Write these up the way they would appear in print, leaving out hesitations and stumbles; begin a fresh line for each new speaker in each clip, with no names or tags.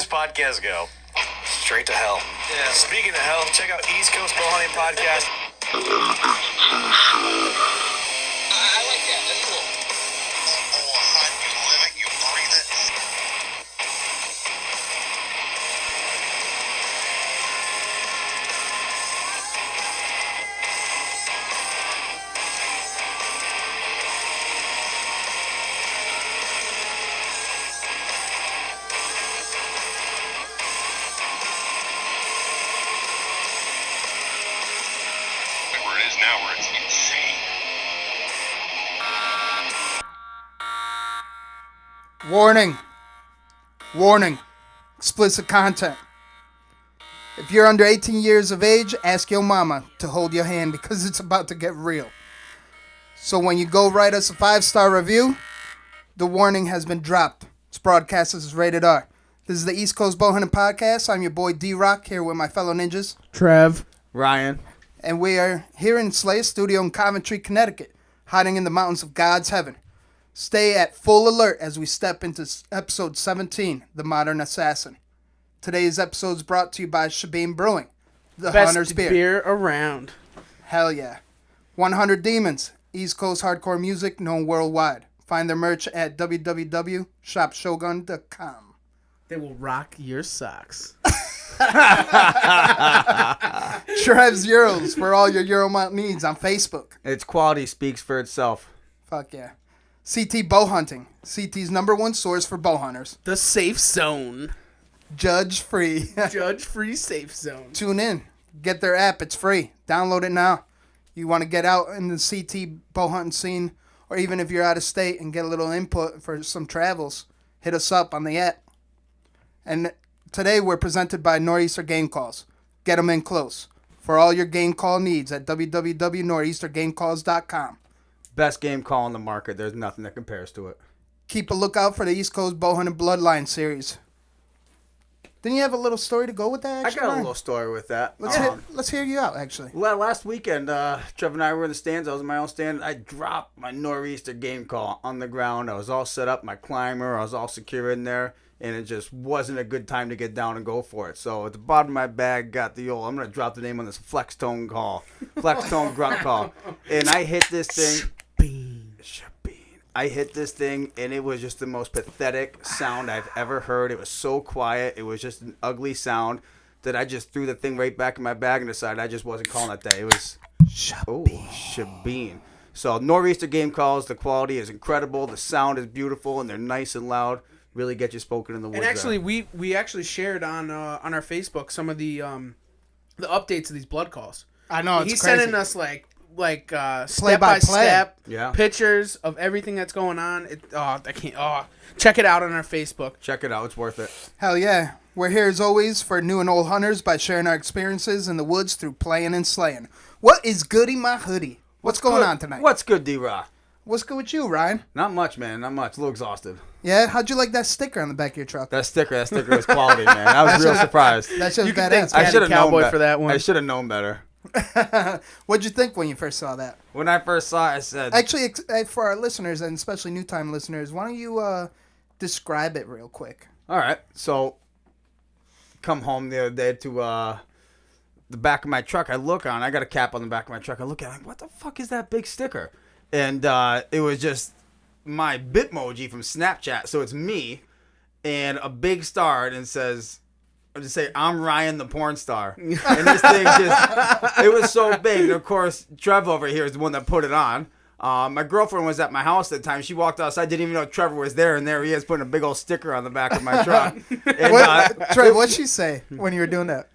this podcast go?
Straight to hell.
Yeah, speaking of hell, check out Eastcoast Bowhunting Podcast.
I like that. That's cool. Oh, hon, you live it, you breathe it. Where it is now, where it's insane.
Warning. Warning. Explicit content. If you're under 18 years of age, ask your mama to hold your hand because it's about to get real. So when you go write us a 5-star review, the warning has been dropped. This broadcast is rated R. This is the East Coast Bowhunting Podcast. I'm your boy D-Rock here with my fellow ninjas.
Trev.
Ryan.
And we are here in Slayer Studio in Coventry, Connecticut, hiding in the mountains of God's heaven. Stay at full alert as we step into episode 17, The Modern Assassin. Today's episode is brought to you by Shabin Brewing, the
Best
Hunter's Beer.
beer around.
Hell yeah. 100 Demons, East Coast hardcore music known worldwide. Find their merch at www.shopshogun.com.
They will rock your socks.
Trev's Euros for all your Euromount needs on Facebook.
Its quality speaks for itself.
Fuck yeah. CT Bowhunting, CT's #1 source for bow hunters.
The Safe Zone.
Judge free.
Judge-free Safe Zone.
Tune in. Get their app. It's free. Download it now. You want to get out in the CT bowhunting scene, or even if you're out of state and get a little input for some travels, hit us up on the app. And today we're presented by Noreaster Game Calls. Get them in close. For all your game call needs at www.noreastergamecalls.com.
Best game call on the market. There's nothing that compares to it.
Keep a lookout for the East Coast Bowhunting Bloodline series. Didn't you have a little story to go with that?
I got a little story with that.
Let's hear you out, actually.
Well, last weekend, Trevor and I were in the stands. I was in my own stand. I dropped my Noreaster game call on the ground. I was all set up, my climber. I was all secure in there. And it just wasn't a good time to get down and go for it. So at the bottom of my bag, got the old, I'm going to drop the name on this flex tone call. Flex tone grunt call. And I hit this thing. Shabin. I hit this thing, and it was just the most pathetic sound I've ever heard. It was so quiet. It was just an ugly sound that I just threw the thing right back in my bag and decided I just wasn't calling that day. It was Shabin. So Noreaster game calls, the quality is incredible. The sound is beautiful, and they're nice and loud. Really get you spoken in the woods.
And actually, we actually shared on our Facebook some of the updates of these blood calls.
I know, it's
He's
crazy.
sending us like step by step pictures of everything that's going on. Check it out on our Facebook.
Check it out. It's worth it.
Hell yeah. We're here as always for new and old hunters by sharing our experiences in the woods through playing and slaying. What is goody my hoodie? What's going on tonight?
What's good, D-Rock?
What's good with you, Ryan?
Not much, man. Not much. A little exhausted.
Yeah? How'd you like that sticker on the back of your truck?
That sticker was quality, man. I was real surprised.
That's just
You can thank
badass.
Caddy
I should have known
Cowboy for that one.
I should have known better.
What'd you think when you first saw that?
When I first saw it, I said...
Actually, for our listeners, and especially new-time listeners, why don't you describe it real quick?
All right. So, come home the other day to the back of my truck. I look on. I got a cap on the back of my truck. I look at it. I'm like, what the fuck is that big sticker? And it was just my Bitmoji from Snapchat. So it's me and a big star, and it says, I'll just say, I'm Ryan the porn star. And this thing it was so big. And of course, Trev over here is the one that put it on. My girlfriend was at my house at the time. She walked outside, didn't even know Trevor was there, and there he is putting a big old sticker on the back of my truck. And,
Trey, what'd she say when you were doing that?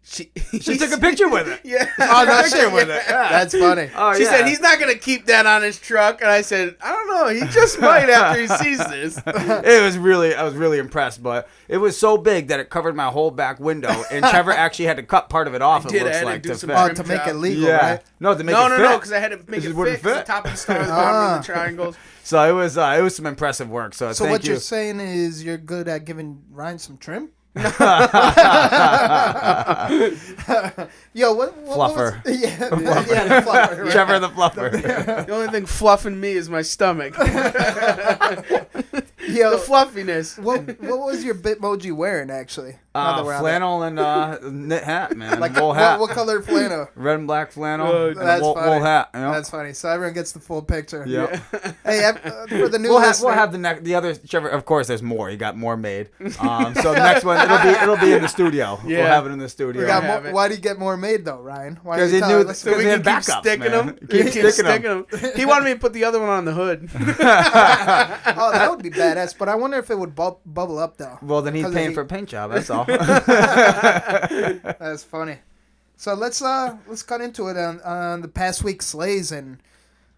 She took a picture with it.
Yeah.
Oh, no
Picture
shit.
with it. Yeah.
That's funny.
Oh,
She
yeah.
said he's not going to keep that on his truck. And I said, I don't know. He just might after he sees this.
I was really impressed, but it was so big that it covered my whole back window, and Trevor actually had to cut part of it off.
I
It looks
had to
like
do
to
some
fit.
trim
To make it
job.
legal,
Yeah,
right?
no, to make
No,
it fit.
because I had to make
It
it
wouldn't
fit. 'cause
fit.
The top of the star, the bottom of the triangles.
So it was some impressive work. So
So
thank
what
you.
you're saying is you're good at giving Ryan some trim? Yo, what
Fluffer.
was, yeah, the fluffer. Right?
Trevor the fluffer.
The only thing fluffing me is my stomach.
Yo,
the fluffiness.
what was your Bitmoji wearing actually?
Flannel and knit hat, man.
Like
wool hat.
What color flannel?
Red and black flannel.
Oh,
and
that's
a wool
funny.
hat. You know?
That's funny. So everyone gets the full picture.
Yep.
Hey, for the new
We'll
listener,
have the other. Trevor, of course, there's more. You got more made. So the next one, it'll be in the studio.
Yeah.
We'll have it in the studio.
we got
have
more,
it.
why do you get more made though, Ryan? Why
Because
do you
he
tell
knew.
us?
So we
They
can
had
keep
backups,
sticking
man.
them.
Keep sticking
them. He wanted me to put the other one on the hood.
Oh, that would be badass. But I wonder if it would bubble up though.
Well, then he's
'Cause
paying for a paint job. That's all.
That's funny. So let's cut into it on the past week's slays, and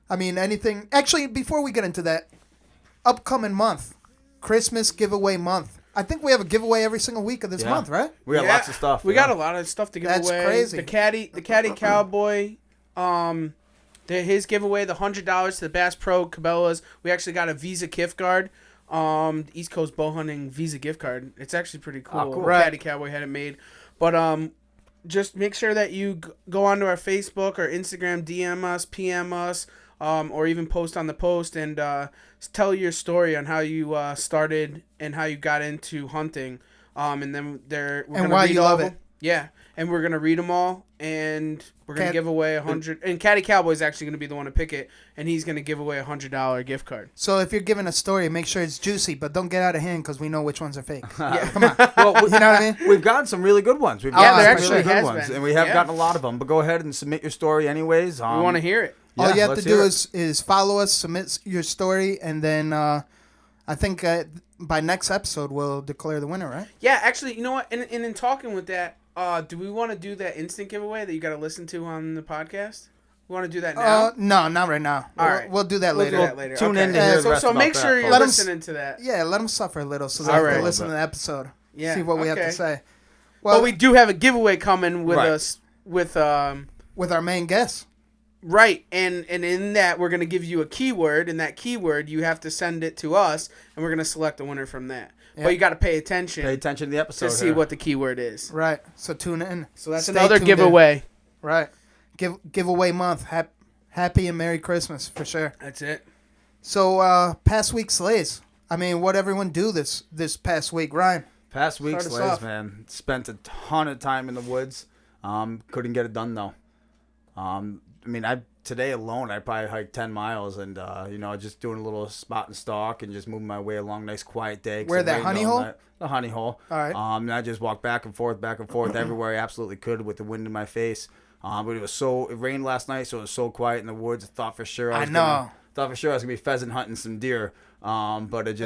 I mean anything. Actually, before we get into that, upcoming month, Christmas giveaway month. I think we have a giveaway every single week of this month, right?
We got lots of stuff.
We got a lot of stuff to give
That's
away.
crazy.
The Caddy Cowboy, his giveaway, the $100 to the Bass Pro Cabela's. We actually got a Visa gift card. East Coast Bowhunting Visa gift card. It's actually pretty cool.
Oh, cool.
Right.
Caddy Cowboy had it made. But just make sure that you go onto our Facebook or Instagram, DM us, PM us, or even post on the post and tell your story on how you started and how you got into hunting. And then we're
And
gonna
why
read
you
all
love
of
it.
them. Yeah, and we're gonna read them all, and we're gonna
Cad-
give away 100. And Caddy Cowboy's actually gonna be the one to pick it, and he's gonna give away $100 gift card.
So if you're giving a story, make sure it's juicy, but don't get out of hand because we know which ones are fake.
Yeah.
Come on.
Well,
You know what I mean?
We've gotten some really good ones. We've
Yeah,
gotten
there
some
actually
really good
has
ones,
been.
and we have
Yeah.
gotten a lot of them. But go ahead and submit your story anyways.
We want to hear it.
All you have to
let's
do
hear it.
is follow us, submit your story, and then I think by next episode we'll declare the winner, right?
Yeah, actually, you know what? And in talking with that, do we want to do that instant giveaway that you got to listen to on the podcast? We want to do that now?
No, not right now.
All right.
We'll do that
We'll
later.
do that later.
Tune
Okay.
in to hear the rest
So
about
make
that,
sure you're
Let 'em
listening to that.
Yeah, let them suffer a little so they
All
have
right.
to listen to the episode.
Yeah.
See what we have to
okay.
say.
Well, we do have a giveaway coming with
Right.
us with
with our main guest.
right, and in that we're gonna give you a keyword, and that keyword you have to send it to us, and we're gonna select a winner from that.
Yeah.
But you got to pay attention
Pay attention to the episode.
to see
here.
what the keyword is.
Right. So tune in.
So that's
Stay
another
tuned in.
giveaway.
Right. Giveaway month. Happy and Merry Christmas for sure.
That's it.
So past week slays. I mean, what everyone do this past week, Ryan?
Past week
Start us
slays,
off.
man. Spent a ton of time in the woods. Couldn't get it done though. I mean, today alone I probably hiked 10 miles and just doing a little spot and stalk and just moving my way along. Nice quiet day. 'Cause
Where,
it
that
rained
honey
all
hole?
night. The honey hole.
All right.
And I just walked back and forth everywhere I absolutely could with the wind in my face. But it rained last night, so it was so quiet in the woods. I thought for sure I was gonna be pheasant hunting some deer. But it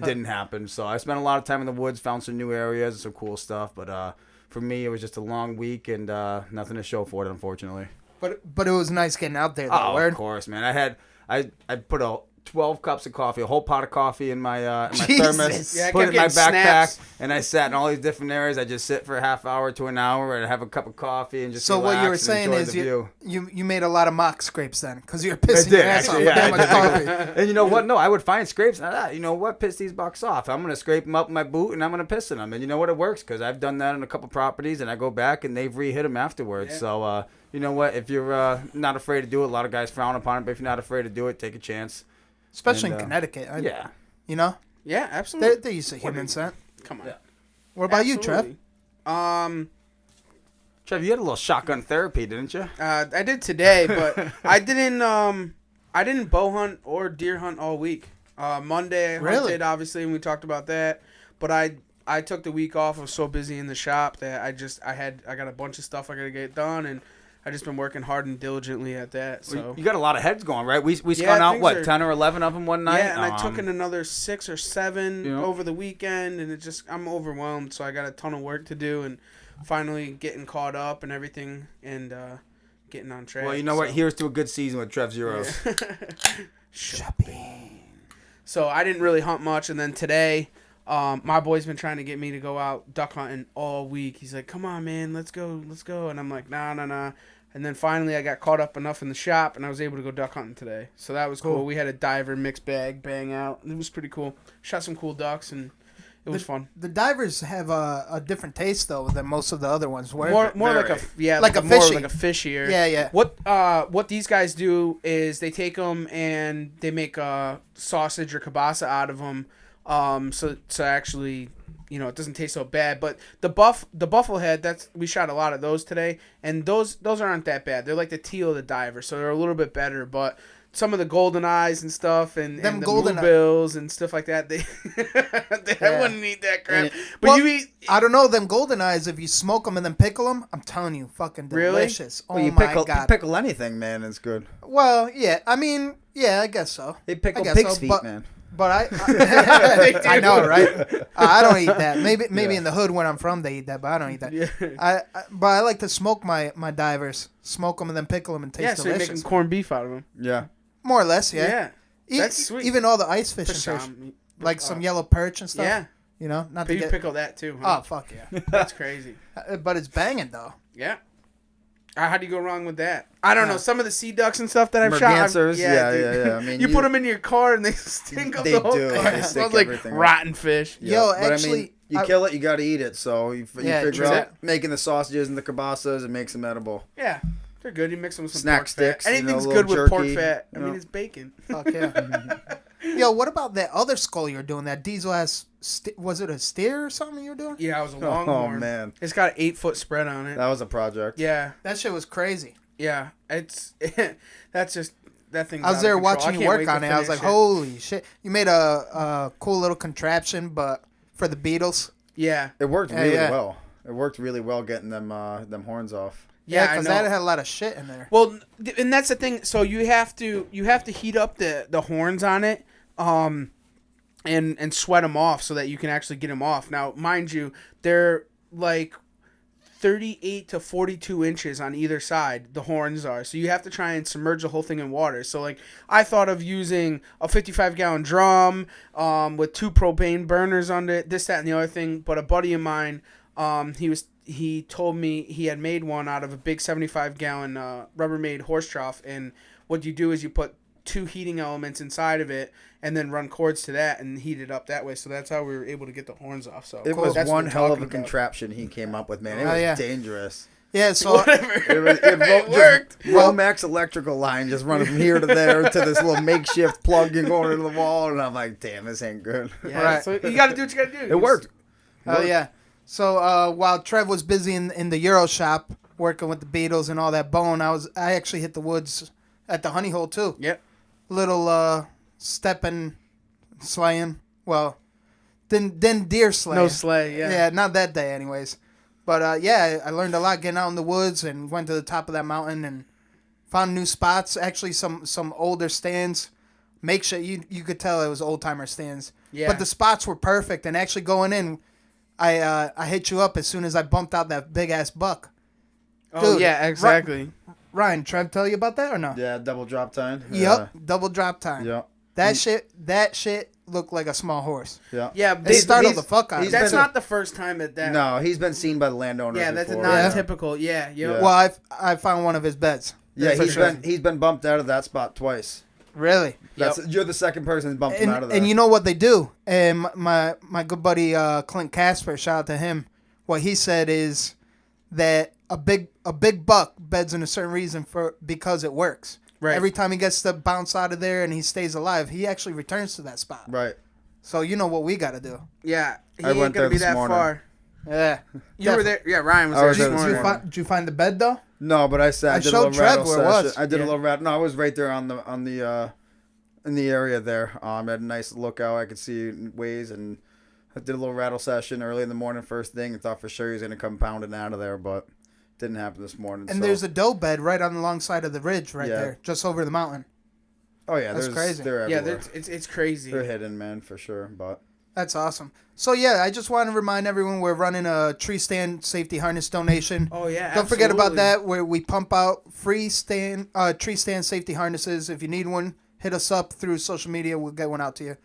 didn't happen. So I spent a lot of time in the woods, found some new areas and some cool stuff. But for me, it was just a long week and nothing to show for it, unfortunately.
But it was nice getting out there, though.
Oh,
word?
of course, man. I put 12 cups of coffee, a whole pot of coffee in my
Jesus.
thermos,
Yeah, I
put it
kept
in my
getting
backpack,
snaps.
and I sat in all these different areas. I just sit for a half hour to an hour and have a cup of coffee and just
So what you were
relax and
saying
enjoy
is
the view.
you made a lot of mock scrapes then, because you were
I
pissing
did
your ass off
actually,
with
yeah.
that much coffee.
And you know what? No, I would find scrapes. And you know what? Piss these bucks off. I'm gonna scrape them up in my boot and I'm gonna piss in them. And you know what? It works because I've done that on a couple properties and I go back and they've re-hit them afterwards.
Yeah.
So you know what? If you're not afraid to do it, a lot of guys frown upon it. But if you're not afraid to do it, take a chance.
Especially
And,
in Connecticut.
Yeah.
You know?
Yeah, absolutely.
They're used to human scent.
Come on.
Yeah.
What about you, Trev?
Absolutely.
Trev, you had a little shotgun therapy, didn't you?
I did today, but I didn't bow hunt or deer hunt all week. Monday I
Really?
hunted, obviously, and we talked about that. But I took the week off. I was so busy in the shop that I got a bunch of stuff I gotta get done, and I just been working hard and diligently at that. So
You got a lot of heads going, right? We
Yeah,
spun out
things
what
are-
10 or 11 of them one night.
yeah, and I took in another 6 or 7
You know?
over the weekend, and I'm overwhelmed. So I got a ton of work to do, and finally getting caught up and everything, and getting on track.
Well, you know what? Here's to a good season with Trev Zeros.
So I didn't really hunt much, and then today, my boy's been trying to get me to go out duck hunting all week. He's like, "Come on, man, let's go," and I'm like, "Nah." And then finally, I got caught up enough in the shop, and I was able to go duck hunting today. So that was cool. We had a diver mixed bag bang out. It was pretty cool. Shot some cool ducks, and it was fun.
The divers have a different taste, though, than most of the other ones. Where
More like a
like a
more
fishy.
like a fishier.
Yeah.
What these guys do is they take them and they make a sausage or kielbasa out of them. So actually, you know, it doesn't taste so bad. But the buffalo head, we shot a lot of those today, and those aren't that bad. They're like the teal of the diver, so they're a little bit better. But some of the golden eyes and stuff, and the bluebills and stuff like that, I wouldn't eat that crap. But you eat.
I don't know, them golden eyes. If you smoke them and then pickle them, I'm telling you, fucking delicious.
Really?
Oh my god!
You pickle anything, man. It's good.
Well, yeah. I mean, yeah, I guess so.
They pickle pig's feet, man.
But I know, right? I don't eat that. Maybe in the hood where I'm from they eat that, but I don't eat that. Yeah. But I like to smoke my divers, smoke them and then pickle them and taste delicious.
Yeah, so you're making corned beef out of them.
Yeah.
More or less, yeah.
That's sweet.
Even all the ice fishing fish, like some yellow perch and stuff.
Yeah.
You know, not
but
to
you pickle that too, huh?
Oh, fuck yeah.
That's crazy.
But it's banging, though.
Yeah. How do you go wrong with that? I don't know. Some of the sea ducks and stuff that I've
Mergansers,
shot.
Yeah. I mean,
you put them in your car and they stink up the whole thing.
They
It
stink
smells like
everything up.
rotten fish.
Yeah.
Yo,
but
actually,
I mean, you kill it, you got to eat it. So you figure
true.
out making the sausages and the kibasas and makes them edible.
Yeah. They're good. You mix them with some
Snack
pork
sticks.
fat. Anything's
little
good with
jerky,
pork fat. I
you know?
mean, it's bacon.
Fuck yeah. Yo, what about that other skull you're doing? That diesel ass, was it a steer or something you were doing?
Yeah, it was a longhorn.
Oh, man.
It's got an 8-foot spread on it.
That was a project.
Yeah.
That shit was crazy.
Yeah. It's that's just that thing.
I was there watching you work on it. I was like, holy shit. You made a cool little contraption, but for the beetles.
Yeah.
It worked really well. It worked really well getting them horns off.
Yeah, because that had a lot of shit in there.
Well, and that's the thing. So you have to heat up the horns on it, and sweat them off so that you can actually get them off. Now, mind you, they're like 38 to 42 inches on either side. The horns are. So you have to try and submerge the whole thing in water. So like I thought of using a 55-gallon drum, with 2 propane burners on it, this, that, and the other thing. But a buddy of mine, he told me he had made one out of a big 75-gallon Rubbermaid horse trough, and what you do is you put 2 heating elements inside of it and then run cords to that and heat it up that way. So that's how we were able to get the horns off. So
it was one hell of a contraption he came up with, man. It was dangerous.
Yeah, so
whatever.
It worked. Romex electrical line just running from here to there to this little makeshift plug and going into the wall, and I'm like, damn, this ain't good.
Yeah,
right.
So you got to do what you got to do.
It worked.
Oh yeah. So while Trev was busy in the Euro shop working with the beetles and all that bone, I actually hit the woods at the honey hole too.
Yep.
Little stepping, slaying. Well, then deer slaying.
No sleigh. Yeah.
Yeah, not that day, anyways. But I learned a lot getting out in the woods and went to the top of that mountain and found new spots. Actually, some older stands. Make sure you could tell it was old timer stands.
Yeah.
But the spots were perfect. And actually going in, I hit you up as soon as I bumped out that big ass buck.
Oh
Dude,
yeah, exactly.
Ryan, Trev tell you about that or no?
Yeah, double drop time.
Yep, double drop time.
Yep.
That shit looked like a small horse.
Yeah.
Yeah,
They startled the fuck out of me.
That's not the first time that.
No, he's been seen by the landowners.
Yeah, that's
before.
not typical. Yeah,
Yeah.
Well, I found one of his beds.
Yeah,
For
he's been bumped out of that spot twice.
Really?
You're the second person who's bumped him out of there.
And you know what they do? And my good buddy Clint Casper, shout out to him. What he said is that a big buck beds in a certain reason because it works.
Right.
Every time he gets to bounce out of there and he stays alive, he actually returns to that spot.
Right.
So you know what we got to do.
Yeah, he
I
ain't
went
gonna
there
be
this
that
morning.
far.
Yeah.
You were there. Yeah, Ryan was
I
there.
was
this
there this
morning.
morning.
Did you find the bed though?
No, but I did a
showed
little
Trev
rattle
where it
session.
was.
I did
Yeah.
a little rattle. No, I was right there on the in the area there. I had a nice lookout. I could see ways, and I did a little rattle session early in the morning, first thing, and thought for sure he was gonna come pounding out of there, but didn't happen this morning.
And
so.
there's a doe bed right on the long side of the ridge right
Yeah.
there, just over the mountain.
Oh yeah,
That's crazy.
They're
Yeah,
everywhere.
it's crazy.
They're hidden, man, for sure. But
That's awesome. So yeah, I just want to remind everyone we're running a tree stand safety harness donation.
Oh yeah,
Don't forget about
absolutely.
that, where we pump out free tree stand safety harnesses. If you need one, hit us up through social media. We'll get one out to you.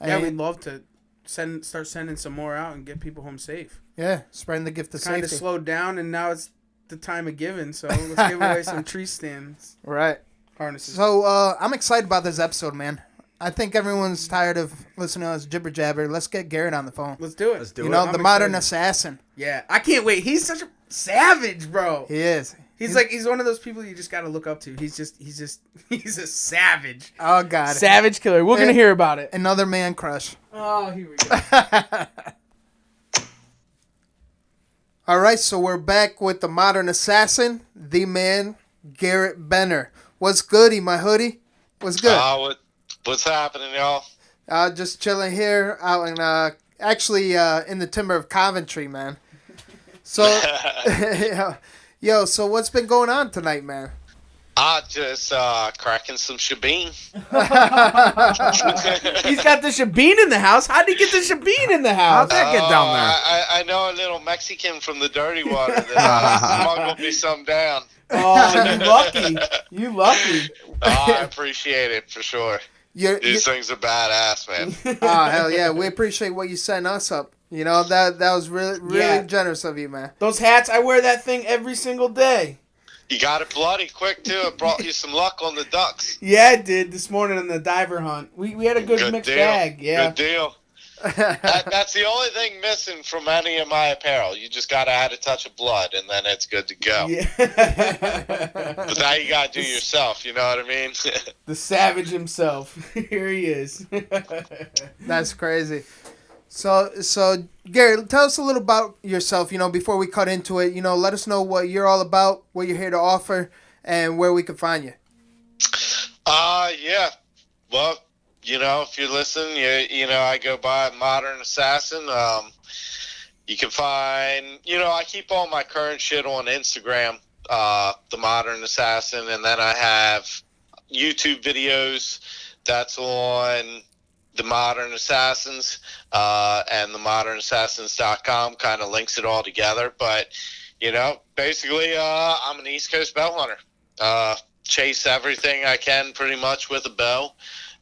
Yeah,
And-
we'd love to start sending some more out and get people home safe.
yeah, spreading the gift of
Kind of
safety.
slowed down, and now it's the time of giving. So let's give away some tree stands
Right.
harnesses.
So I'm excited about this episode, man. I think everyone's tired of listening to us jibber jabber. Let's get Garrett on the phone.
Let's do it.
Let's do
You
it.
know,
I'm
the modern
excited.
assassin.
Yeah, I can't wait. He's such a savage, bro.
He is.
He's one of those people you just gotta look up to. He's a savage.
Oh God.
Savage killer. We're gonna hear about it.
Another man crush.
Oh, here we go.
All right, so we're back with the modern assassin, the man, Garrett Benner. What's goody, my hoodie? What's good?
What's happening, y'all?
Just chilling here out in, in the timber of Coventry, man. So, yo, so what's been going on tonight, man?
Just cracking some shebeen.
He's got the shebeen in the house. How'd he get the shebeen in the house?
How'd that get down there?
I know a little Mexican from the dirty water that smuggled me some down.
Oh, you lucky. You lucky.
I appreciate it for sure. These things are badass, man.
Oh, hell yeah. We appreciate what you sent us up. You know, that was really generous of you, man.
Those hats, I wear that thing every single day.
You got it bloody quick, too. It brought you some luck on the ducks.
Yeah, it did this morning on the diver hunt. We had a good mixed
deal.
bag. Yeah.
Good deal. That's the only thing missing from any of my apparel. You just got to add a touch of blood, and then it's good to go.
Yeah.
But now you got to do yourself, you know what I mean?
The savage himself. Here he is.
That's crazy. So Garrett, tell us a little about yourself, you know, before we cut into it. You know, let us know what you're all about, what you're here to offer, and where we can find you.
Yeah. Well, you know, if you listen, you know, I go by Modern Assassin. You can find, you know, I keep all my current shit on Instagram, The Modern Assassin, and then I have YouTube videos that's on The Modern Assassins, and themodernassassins.com kind of links it all together. But, you know, basically, I'm an East Coast bow hunter. Chase everything I can pretty much with a bow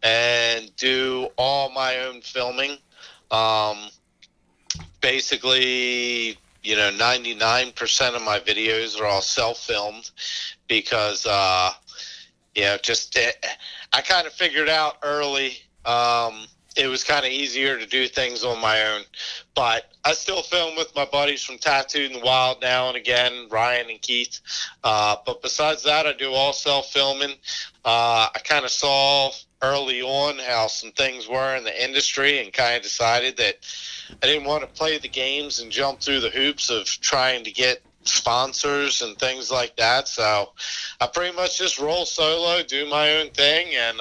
and do all my own filming. Basically, you know, 99% of my videos are all self-filmed because, you know, just I kind of figured out early it was kind of easier to do things on my own. But I still film with my buddies from Tattooed in the Wild now and again, Ryan and Keith. But besides that, I do all self-filming. I kind of saw early on how some things were in the industry and kind of decided that I didn't want to play the games and jump through the hoops of trying to get sponsors and things like that. So I pretty much just roll solo, do my own thing, and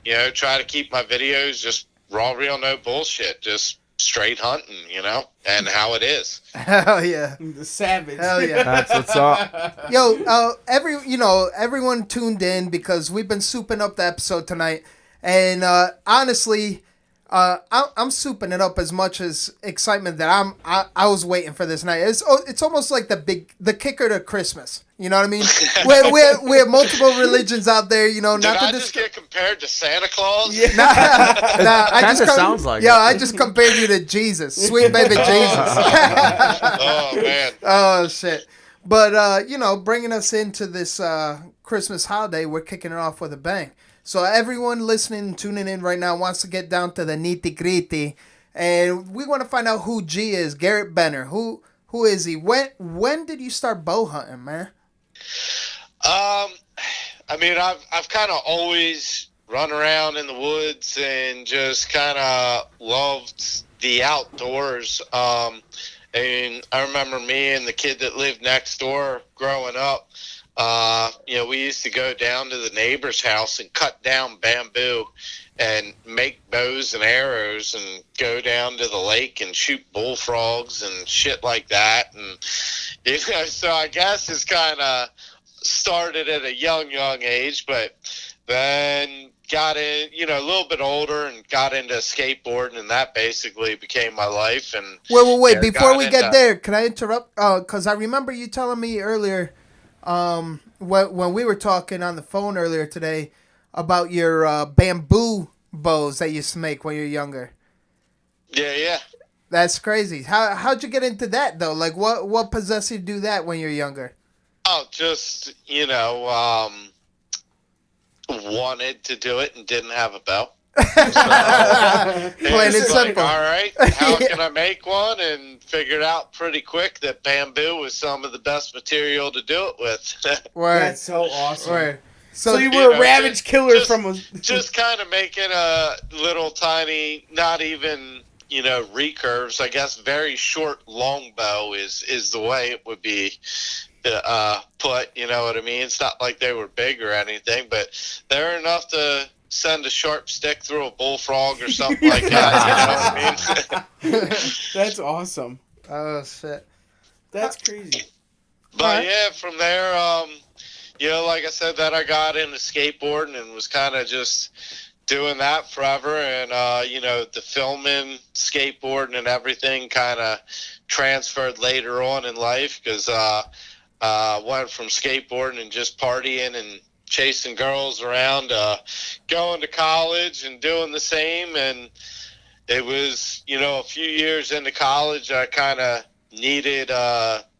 you know, try to keep my videos just raw, real, no bullshit, just straight hunting, you know, and how it is.
Hell yeah.
The savage.
Hell yeah.
That's what's up.
Yo, everyone tuned in because we've been souping up the episode tonight, and honestly, I'm souping it up as much as excitement that I was waiting for this night. It's almost like the kicker to Christmas. You know what I mean? we have multiple religions out there. You know,
Did I just get compared to Santa Claus?
Yeah. Nah, I just
sounds like
it.
I
just compared you to Jesus, sweet baby Jesus.
Oh man.
Oh shit. But you know, bringing us into this Christmas holiday, we're kicking it off with a bang. So everyone listening, tuning in right now wants to get down to the nitty-gritty, and we want to find out who G is, Garrett Benner. Who is he? When did you start bow hunting, man?
I mean, I've kind of always run around in the woods and just kind of loved the outdoors. And I remember me and the kid that lived next door growing up. You know, we used to go down to the neighbor's house and cut down bamboo and make bows and arrows and go down to the lake and shoot bullfrogs and shit like that. And, you know, so I guess it's kind of started at a young age, but then got in, you know, a little bit older and got into skateboarding, and that basically became my life. And
wait, before we get there, can I interrupt? Because I remember you telling me earlier, when we were talking on the phone earlier today about your bamboo bows that you used to make when you're younger.
Yeah.
That's crazy. How'd you get into that though? Like what possessed you to do that when you're younger?
Oh, just, you know, wanted to do it and didn't have a bow.
Plain and simple.
All right, how can I make one? And figured out pretty quick that bamboo was some of the best material to do it with.
Word.
That's so awesome.
Word.
So you were a ravage killer
just,
from a...
just kind of making a little tiny, not even, recurves. I guess very short longbow is the way it would be put. You know what I mean? It's not like they were big or anything, but they're enough to send a sharp stick through a bullfrog or something like that. You know what I mean?
That's awesome.
Oh shit.
That's crazy.
But yeah, from there, like I said, that I got into skateboarding and was kind of just doing that forever. And, the filming, skateboarding, and everything kind of transferred later on in life because went from skateboarding and just partying and chasing girls around, going to college and doing the same. And it was, a few years into college, I kind of needed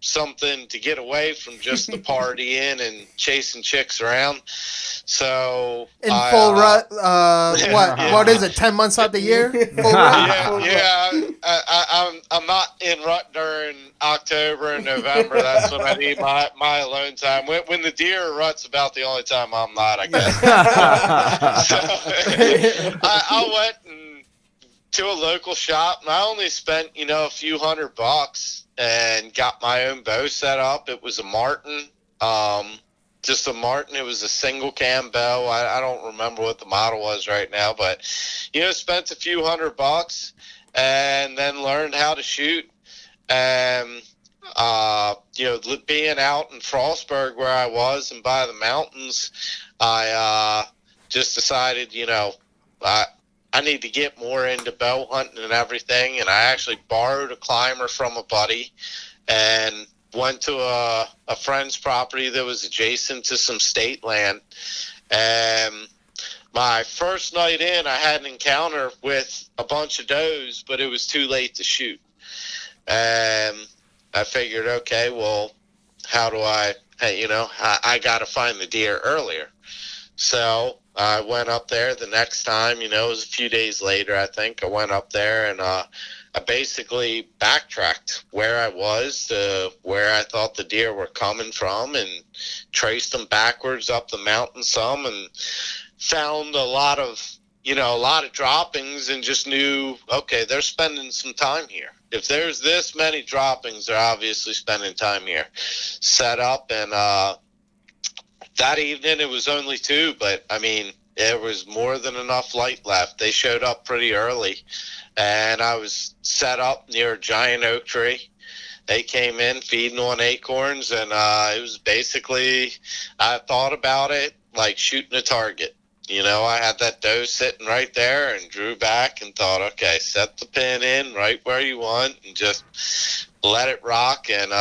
something to get away from just the partying and chasing chicks around. So
in full rut, what is it? 10 months out the year? Full rut?
I'm not in rut during October and November. That's when I need my alone time. When the deer are rut's about the only time I'm not, I guess. So I went to a local shop and I only spent a few $100 and got my own bow set up. It was a Martin. Just a Martin. It was a single cam bow. I don't remember what the model was right now, but spent a few $100 and then learned how to shoot. And being out in Frostburg where I was and by the mountains, I just decided I need to get more into bow hunting and everything. And I actually borrowed a climber from a buddy and went to a friend's property that was adjacent to some state land. And my first night in, I had an encounter with a bunch of does, but it was too late to shoot. And I figured, okay, well, how do I got to find the deer earlier. So I went up there the next time, it was a few days later, I think. I went up there and I basically backtracked where I was to where I thought the deer were coming from and traced them backwards up the mountain some and found a lot of droppings and just knew, okay, they're spending some time here. If there's this many droppings, they're obviously spending time here. Set up and that evening it was only 2, but I mean, there was more than enough light left. They showed up pretty early, and I was set up near a giant oak tree. They came in feeding on acorns, and it was basically, I thought about it like shooting a target. I had that doe sitting right there and drew back and thought, okay, set the pin in right where you want and just let it rock. And,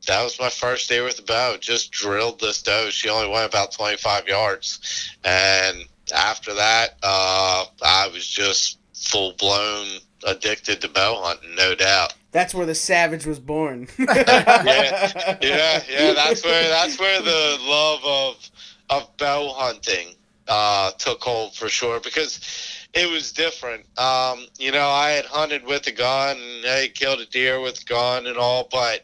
that was my first day with the bow. Just drilled this doe. She only went about 25 yards. And after that, I was just full-blown addicted to bow hunting, no doubt.
That's where the savage was born.
yeah. That's where the love of bow hunting took hold for sure, because it was different. I had hunted with a gun and I killed a deer with a gun and all, but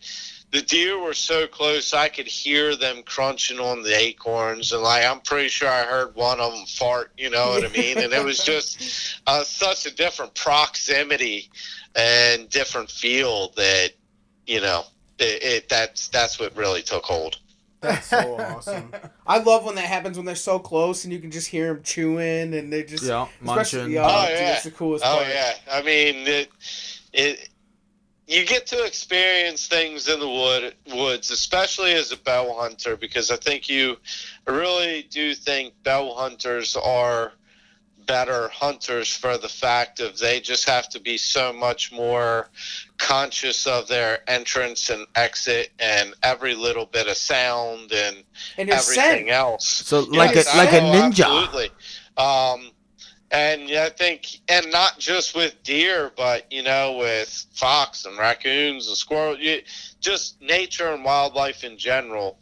the deer were so close I could hear them crunching on the acorns, and I'm pretty sure I heard one of them fart, you know what I mean? And it was just such a different proximity and different feel that, that's what really took hold.
That's so awesome. I love when that happens, when they're so close and you can just hear them chewing and they just
munching.
Dude, that's the coolest part.
Oh yeah, I mean you get to experience things in the woods, especially as a bow hunter, because I really do think bow hunters are better hunters for the fact of they just have to be so much more conscious of their entrance and exit and every little bit of sound and everything else.
So like a ninja.
Absolutely. And I think, and not just with deer, but, with fox and raccoons and squirrels, just nature and wildlife in general,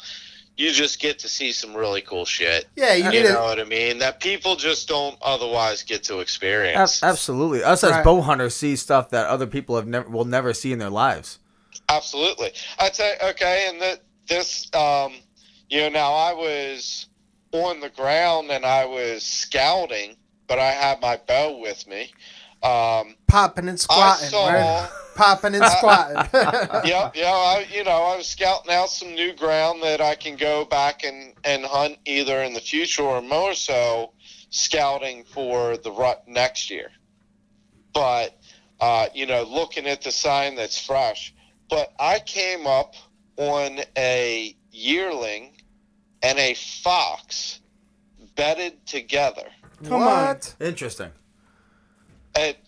you just get to see some really cool shit.
Yeah,
you know what I mean? That people just don't otherwise get to experience.
Absolutely. Us as bow hunters see stuff that other people will never see in their lives.
Absolutely. I'd say, okay, and this, now I was on the ground and I was scouting, but I had my bow with me.
Popping and squatting. Right? Popping and squatting.
I was scouting out some new ground that I can go back and hunt either in the future or more so scouting for the rut next year. But, looking at the sign that's fresh. But I came up on a yearling and a fox bedded together.
Come on.
Interesting.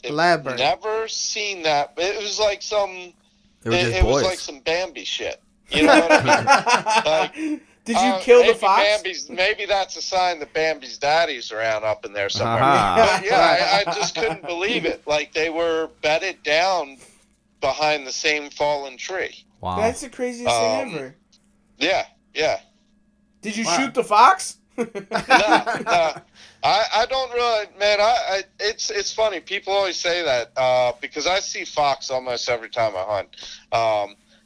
Elaborate.
Never seen that. It was like some.
It
was like some Bambi shit. You know what I mean?
Did you kill the fox?
Maybe that's a sign that Bambi's daddy's around up in there somewhere.
Uh-huh.
But yeah, I just couldn't believe it. Like they were bedded down behind the same fallen tree.
Wow.
That's the craziest thing ever.
Yeah.
Did you shoot the fox?
No. I don't really, man. It's funny. People always say that because I see fox almost every time I hunt,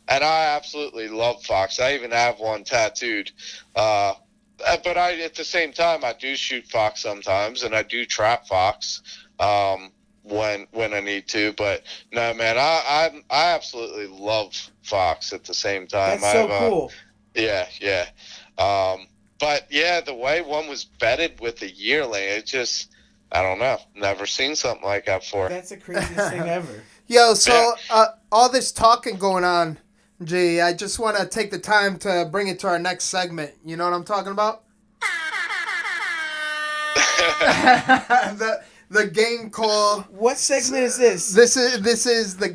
and I absolutely love fox. I even have one tattooed. But at the same time, I do shoot fox sometimes, and I do trap fox when I need to. But no, man, I absolutely love fox at the same time.
That's so cool.
Yeah. But yeah, the way one was bedded with a yearling, it just, I don't know. Never seen something like that before.
That's the craziest thing ever.
Yo, so all this talking going on, G, I just want to take the time to bring it to our next segment. You know what I'm talking about? the game call.
What segment is this?
This is the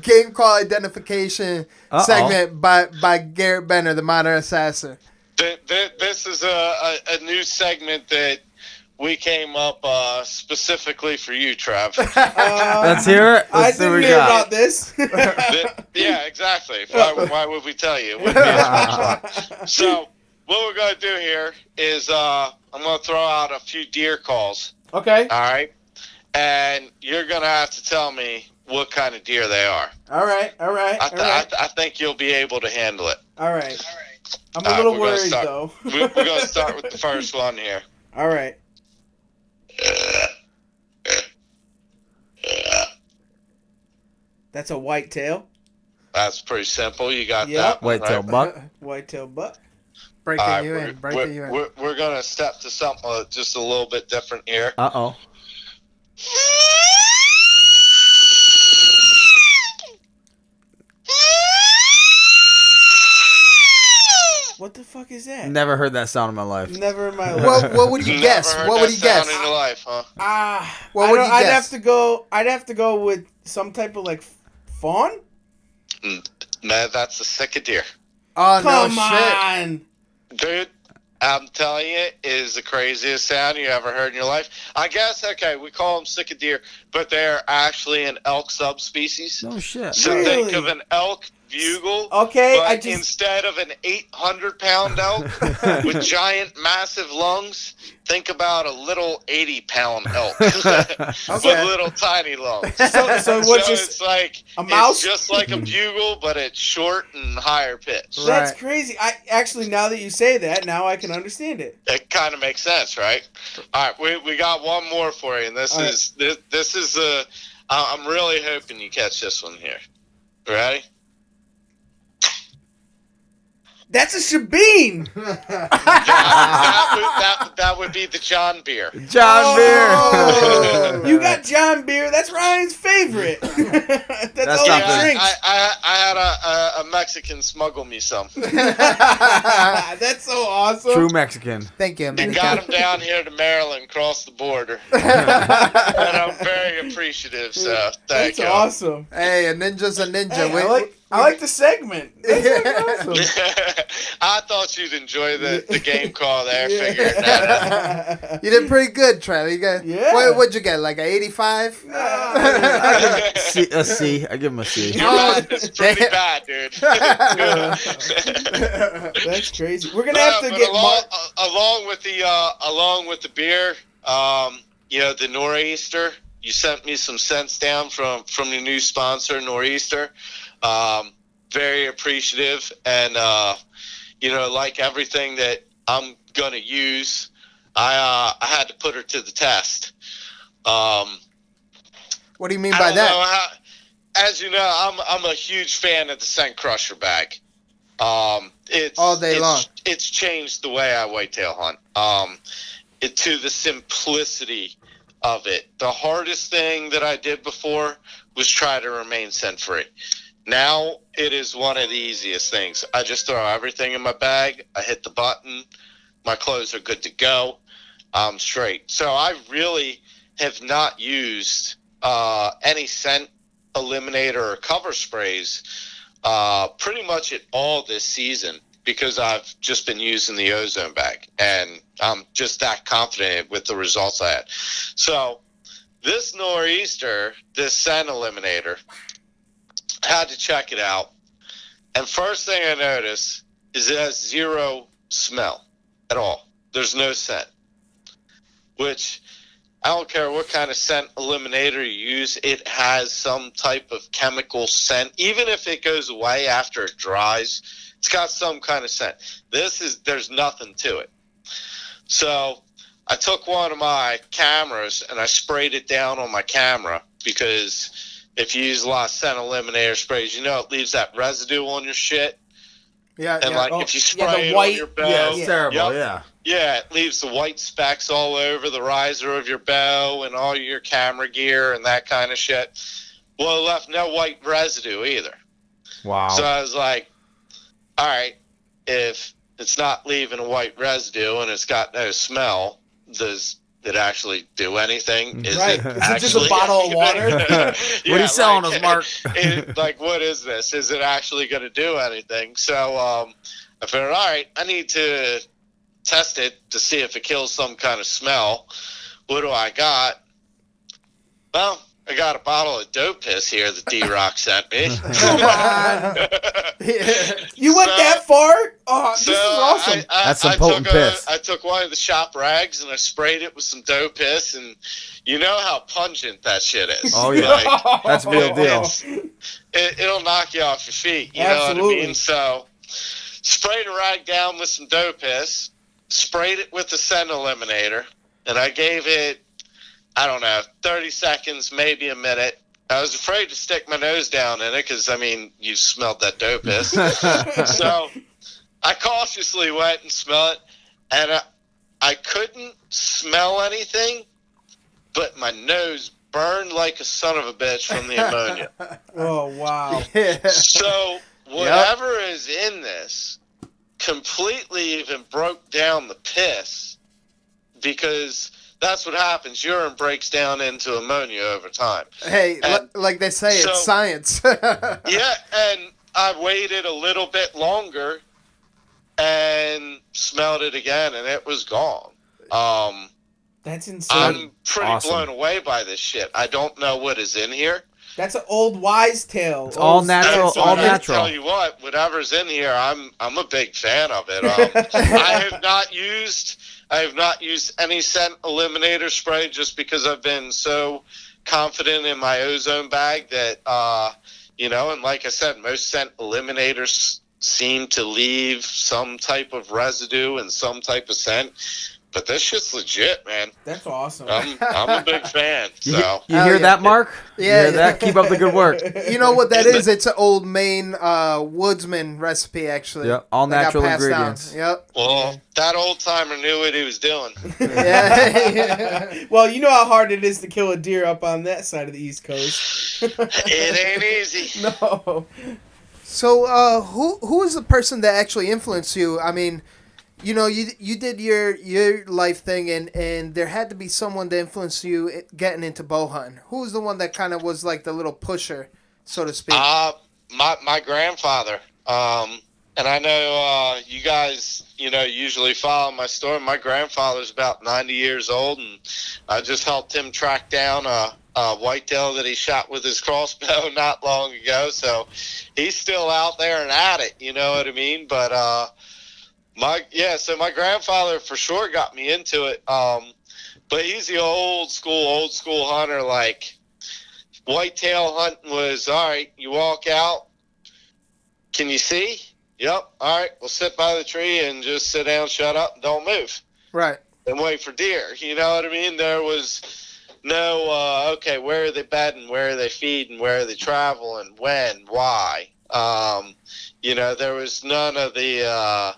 game call identification segment by Garrett Benner, the modern assassin.
This is a new segment that we came up specifically for you, Trev.
Let's hear it.
I didn't hear about this.
Yeah, exactly. Why would we tell you? It wouldn't be as much fun. So what we're going to do here is I'm going to throw out a few deer calls.
Okay.
All right? And you're going to have to tell me what kind of deer they are.
All right.
I think you'll be able to handle it.
All right. I'm a little worried, though.
We're going to start with the first one here.
All right. That's a whitetail.
That's pretty simple. You got that.
Whitetail buck.
Whitetail buck.
Breaking you in.
We're going to step to something just a little bit different here.
Uh-oh.
What the fuck is that?
Never heard that sound in my life.
Never in my life.
What would you guess?
Never heard
What would
that
you guess?
sound in your life, huh?
What would you
I'd
guess?
I'd have to go with some type of like fawn.
Man, that's a sick of deer.
Oh,
Come
no shit.
on.
Dude, I'm telling you, it is the craziest sound you ever heard in your life. I guess, okay, we call them sick of deer, but they're actually an elk subspecies.
No shit.
So
Really?
think of an elk bugle,
Okay,
but instead of an 800-pound elk with giant, massive lungs, think about a little 80-pound elk with little tiny lungs.
So what? Just
It's like
a mouse?
It's just like a bugle, but it's short and higher pitch.
That's
Right.
crazy. I actually, now that you say that, now I can understand it.
It kind of makes sense, right? All right, we got one more for you, and this
All
is I'm really hoping you catch this one here. Ready?
That's a shebeen.
That would be the John beer.
John
Oh, you got John beer. That's Ryan's favorite. That's all
not
he
bad.
drinks.
I had a Mexican smuggle me some.
That's so awesome.
True Mexican.
Thank you,
You
America.
got him down here to Maryland, cross the border, and I'm very appreciative. So thank
That's
you.
awesome.
Hey, a ninja's a ninja.
Hey, I like the segment. That's awesome.
I thought you'd enjoy the game call there. Figuring that out.
You did pretty good, Trevor. You got what'd you get? Like an 85?
A C. I give him a C.
It's pretty bad, dude.
That's crazy. We're gonna have to get
along with the beer. The Noreaster. You sent me some cents down from your new sponsor, Noreaster. Very appreciative, and like everything that I'm gonna use. I had to put her to the test.
What do you mean
I
by
don't
that?
know how, as you know, I'm a huge fan of the scent crusher bag. It's
All day long.
It's changed the way I whitetail hunt. To the simplicity of it. The hardest thing that I did before was try to remain scent free. Now it is one of the easiest things. I just throw everything in my bag. I hit the button. My clothes are good to go. I'm straight. So I really have not used any scent eliminator or cover sprays pretty much at all this season, because I've just been using the ozone bag, and I'm just that confident with the results I had. So this Noreaster, this scent eliminator, had to check it out. And first thing I noticed is it has zero smell at all. There's no scent, which I don't care what kind of scent eliminator you use. It has some type of chemical scent. Even if it goes away after it dries, it's got some kind of scent. There's nothing to it. So I took one of my cameras and I sprayed it down on my camera, because if you use a lot of scent eliminator sprays, it leaves that residue on your shit.
Yeah,
And
yeah.
if you
the
spray it
white-
on your bow,
Yeah, it's terrible.
Yep. Yeah, it leaves the white specks all over the riser of your bow and all your camera gear and that kind of shit. Well, it left no white residue either.
Wow.
So I was like, all right, if it's not leaving a white residue and it's got no smell, does it actually do anything? Is
Right.
it
Is it just a
actually
bottle of water?
What are you selling us, Mark?
What is this? Is it actually going to do anything? So I figured, all right, I need to test it to see if it kills some kind of smell. What do I got? Well, I got a bottle of dope piss here that D-Rock sent me.
Come on. You went that far? Oh, this is awesome.
That's some potent piss.
I took one of the shop rags and I sprayed it with some dope piss, and you know how pungent that shit is.
Oh, yeah. That's a real deal.
It'll knock you off your feet. You
Absolutely.
know what I mean? So sprayed a rag down with some dope piss, sprayed it with the scent eliminator, and I gave it, I don't know, 30 seconds, maybe a minute. I was afraid to stick my nose down in it because, you smelled that dope piss. So I cautiously went and smelled it, and I couldn't smell anything, but my nose burned like a son of a bitch from the ammonia.
Oh, wow.
So whatever is in this completely even broke down the piss, because that's what happens. Urine breaks down into ammonia over time.
Hey,
And
like they say,
so-
it's science.
Yeah, and I waited a little bit longer and smelled it again, and it was gone.
That's insane.
I'm pretty
Awesome.
blown away by this shit. I don't know what is in here.
That's an old wise tale.
It's all natural.
So
All
I
natural.
tell you what, whatever's in here, I'm a big fan of it. I have not used any scent eliminator spray just because I've been so confident in my ozone bag that and like I said, most scent eliminators seem to leave some type of residue and some type of scent. But this shit's legit, man.
That's awesome.
I'm a big fan. So
You hear that, Mark? You
Yeah.
hear that? Keep up the good work.
You know what that is? It's an old Maine woodsman recipe, actually.
Yep, all
that got
natural
passed down.
ingredients.
Yep.
well, that old timer knew what he was doing.
Yeah.
Well, you know how hard it is to kill a deer up on that side of the East Coast.
It ain't easy.
No.
So, who is the person that actually influenced you? You did your life thing, and there had to be someone that influenced you getting into bow hunting. Who was the one that kind of was like the little pusher, so to speak?
My grandfather. And I know you guys, usually follow my story. My grandfather's about 90 years old, and I just helped him track down a whitetail that he shot with his crossbow not long ago. So he's still out there and at it, you know what I mean? But so my grandfather for sure got me into it. But he's the old school hunter. Like, whitetail hunting was, all right, you walk out, can you see? Yep. All right. We'll sit by the tree and just sit down, shut up, and don't move.
Right.
And wait for deer. You know what I mean? There was no, okay, where are they bedding? Where are they feeding? Where are they traveling? When? Why? There was none of the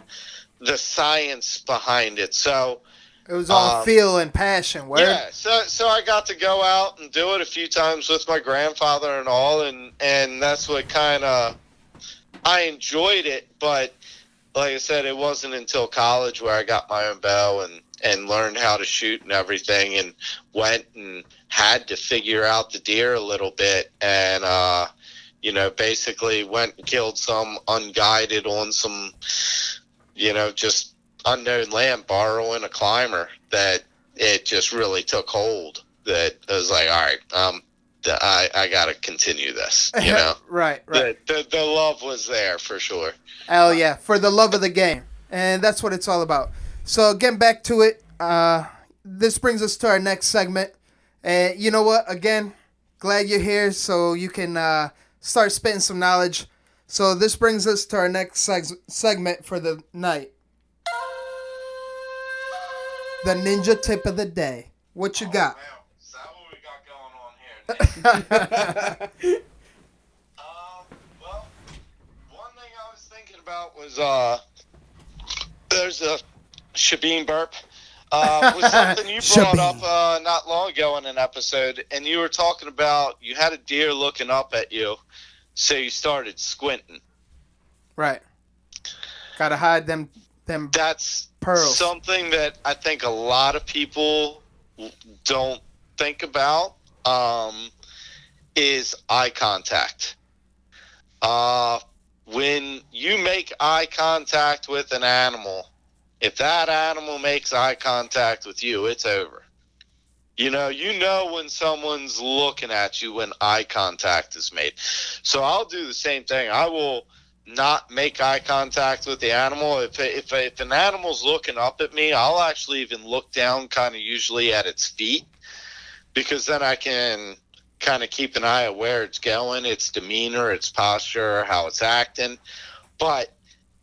science behind it. So
It was all feel and passion. Word?
yeah, so I got to go out and do it a few times with my grandfather and all, and that's what kind of, I enjoyed it, but like I said, it wasn't until college where I got my own bow and learned how to shoot and everything, and went and had to figure out the deer a little bit, and basically went and killed some unguided on some, just unknown land, borrowing a climber, that it just really took hold, that I was like, all right, I got to continue this,
Right.
The love was there for sure.
Hell yeah, for the love of the game. And that's what it's all about. So getting back to it, this brings us to our next segment. And you know what? Again, glad you're here so you can start spitting some knowledge. So this brings us to our next segment for the night. The ninja tip of the day. What you got?
Man, is that what we got going on here? Well, one thing I was thinking about was there's a Shabine burp. Was something you brought up not long ago in an episode, and you were talking about you had a deer looking up at you, so you started squinting.
Right. Gotta hide them
That's
pearls.
something that I think a lot of people don't think about, is eye contact. When you make eye contact with an animal, if that animal makes eye contact with you, it's over. You know when someone's looking at you when eye contact is made. So I'll do the same thing. I will not make eye contact with the animal. If an animal's looking up at me, I'll actually even look down kind of usually at its feet, because then I can kind of keep an eye on where it's going, its demeanor, its posture, how it's acting. But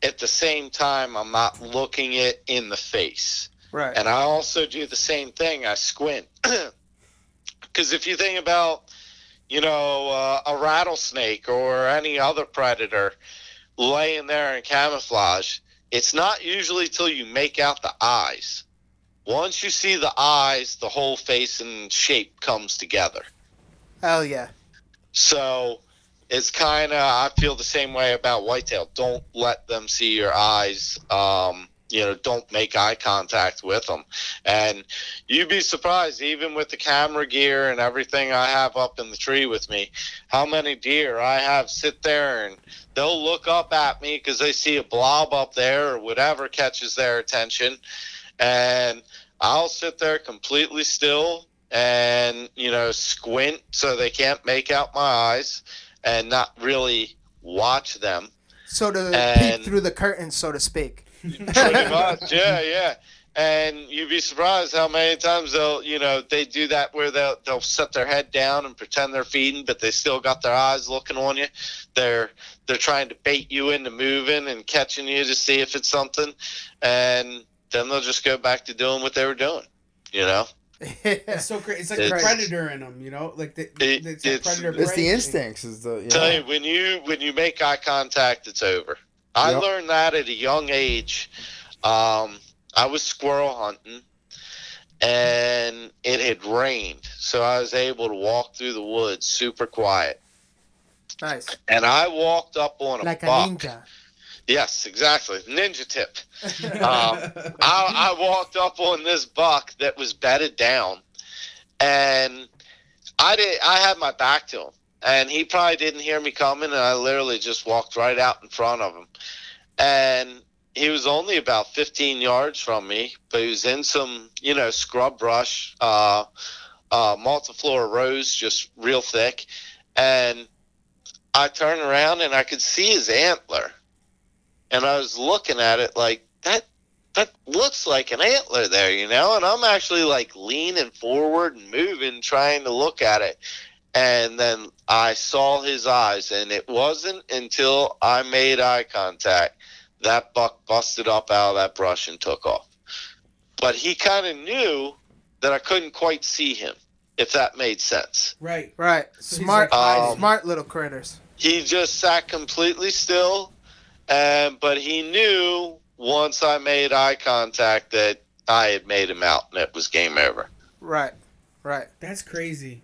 at the same time, I'm not looking it in the face.
Right.
And I also do the same thing. I squint. Because if you think about, a rattlesnake or any other predator laying there in camouflage, it's not usually till you make out the eyes. Once you see the eyes, the whole face and shape comes together.
Hell yeah.
So it's kind of, I feel the same way about whitetail. Don't let them see your eyes. Don't make eye contact with them. And you'd be surprised, even with the camera gear and everything I have up in the tree with me, how many deer I have sit there and they'll look up at me because they see a blob up there or whatever catches their attention. And I'll sit there completely still and, squint so they can't make out my eyes and not really watch them.
So to peek through the curtain, so to speak.
Pretty much, yeah. And you'd be surprised how many times they do that where they'll set their head down and pretend they're feeding, but they still got their eyes looking on you. They're trying to bait you into moving and catching you to see if it's something, and then they'll just go back to doing what they were doing.
It's so crazy. It's like the predator in them, like it's predator.
It's the instincts.
Tell you, when you make eye contact, it's over. I learned that at a young age. I was squirrel hunting, and it had rained, so I was able to walk through the woods super quiet.
Nice.
And I walked up on a
like
buck.
a ninja.
Yes, exactly. Ninja tip. I walked up on this buck that was bedded down, and I had my back to him, and he probably didn't hear me coming, and I literally just walked right out in front of him. And he was only about 15 yards from me, but he was in some, scrub brush, multiflora rose, just real thick. And I turned around and I could see his antler. And I was looking at it like, that looks like an antler there, and I'm actually like leaning forward and moving, trying to look at it. And then I saw his eyes, and it wasn't until I made eye contact that buck busted up out of that brush and took off. But he kind of knew that I couldn't quite see him, if that made sense.
Right.
Right.
So he's
Smart,
like hiding.
smart little critters.
He just sat completely still, but he knew once I made eye contact that I had made him out and it was game over.
Right. Right.
That's crazy.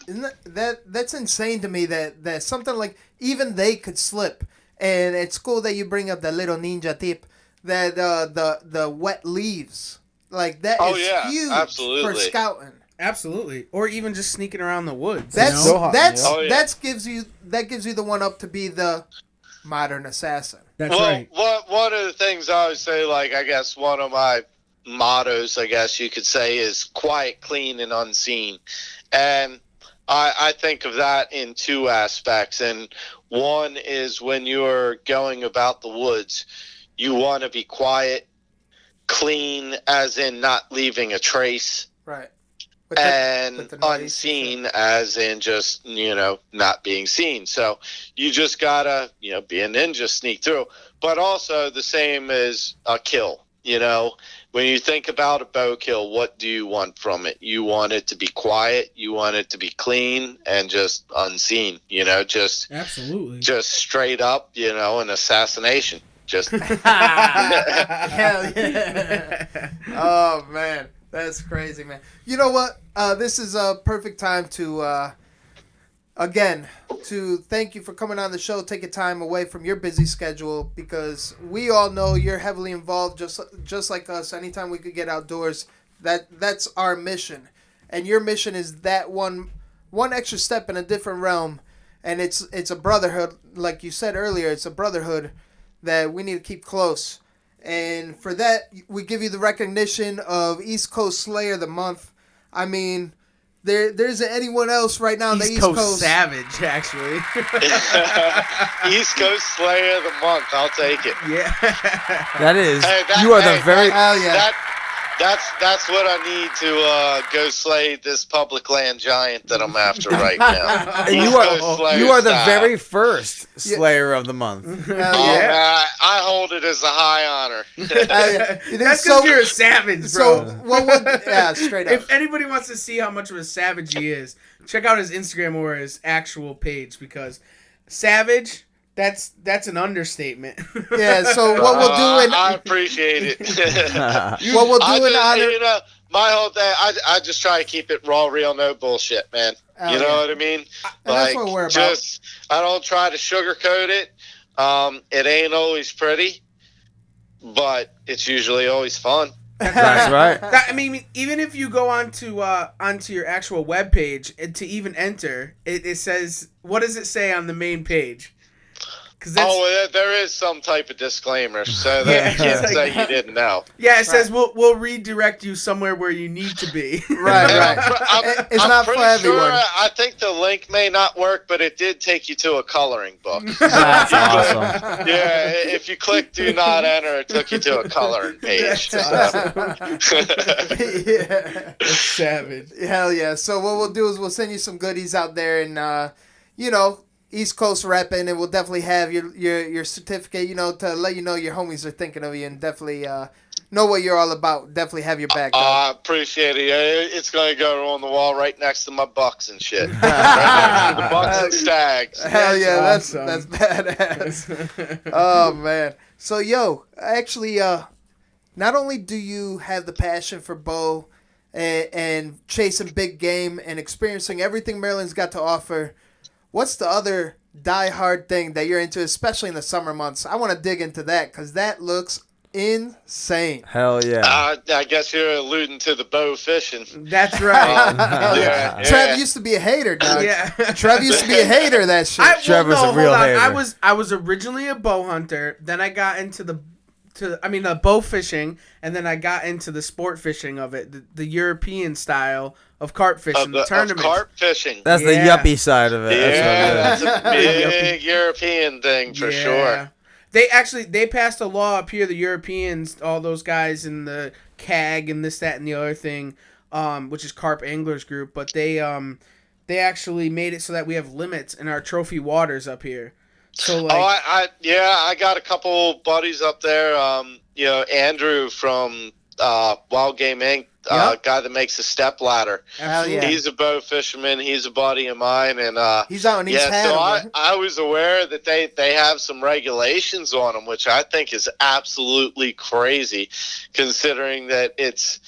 Isn't that's insane to me that something like even they could slip. And it's cool that you bring up that little ninja tip that the wet leaves. Like that is huge
absolutely.
for scouting.
Absolutely. Or even just sneaking around the woods.
That's
you know?
that gives you the one up to be the modern assassin.
That's right.
One of the things I always say, like, I guess one of my mottos, I guess you could say, is quiet, clean, and unseen. And I think of that in two aspects. And one is when you're going about the woods, you want to be quiet, clean, as in not leaving a trace.
Right.
And unseen as in just, not being seen. So you just gotta, be a ninja, sneak through. But also the same as a kill. When you think about a bow kill, what do you want from it? You want it to be quiet, you want it to be clean, and just unseen, just
absolutely,
just straight up, an assassination. Just
hell yeah. Oh man. That's crazy, man. You know what? This is a perfect time to, again, to thank you for coming on the show, taking time away from your busy schedule, because we all know you're heavily involved, just like us. Anytime we could get outdoors, that's our mission. And your mission is that one extra step in a different realm, and it's a brotherhood, like you said earlier. It's a brotherhood that we need to keep close. And for that, we give you the recognition of Eastcoast Slayer of the Month. I mean, there isn't anyone else right now in the East Coast.
Savage, actually.
East Coast Slayer of the Month. I'll take it.
Yeah.
That is. You are the very.
Hell yeah.
That's what I need to go slay this public land giant that I'm after right now.
And you are the very first Slayer of the Month.
I hold it as a high honor.
That's because you're a savage, bro.
So, straight up.
If anybody wants to see how much of a savage he is, check out his Instagram or his actual page, because savage. That's an understatement.
Yeah. So what we'll do,
I appreciate it.
What we'll do in honor.
My whole thing, I just try to keep it raw, real, no bullshit, man. You know what I mean?
That's what we're about.
I don't try to sugarcoat it. It ain't always pretty, but it's usually always fun.
That's right.
I mean, even if you go onto your actual webpage to even enter, it says, what does it say on the main page?
There is some type of disclaimer, so that you can't say you didn't know.
Yeah, it says we'll redirect you somewhere where you need to be.
Right. It's not for everyone.
Sure, I think the link may not work, but it did take you to a coloring book.
That's awesome.
Yeah, if you click "Do not enter," it took you to a coloring page.
Yeah.
That's savage.
Hell yeah. So what we'll do is we'll send you some goodies out there, and East Coast repping, and we'll definitely have your certificate, to let you know your homies are thinking of you, and definitely know what you're all about. Definitely have your back.
I appreciate it. It's going to go on the wall right next to my bucks and shit. Right next to the bucks and stags.
Hell yeah,
awesome.
that's badass. Oh man. So actually, not only do you have the passion for bow and chasing big game and experiencing everything Maryland's got to offer, what's the other die-hard thing that you're into, especially in the summer months? I want to dig into that because that looks insane.
Hell yeah.
I guess you're alluding to the bow fishing.
That's right.
Yeah. Trev used to be a hater, dog.
Yeah.
Trev used to be a hater of that shit.
Trevor's a real hater.
I was originally a bow hunter. Then I got into the bow fishing, and then I got into the sport fishing of it, the European style of carp fishing, the tournament.
Carp fishing.
That's the yuppie side of it.
Yeah, that's a big European thing for sure.
They passed a law up here, the Europeans, all those guys in the CAG and this, that, and the other thing, which is Carp Anglers Group, but they actually made it so that we have limits in our trophy waters up here. So like,
I got a couple buddies up there. Andrew from Wild Game Inc., guy that makes a step ladder.
Hell yeah.
He's a bow fisherman. He's a buddy of mine, and
He's out in East
so
Hanover.
I was aware that they have some regulations on them, which I think is absolutely crazy, considering that it's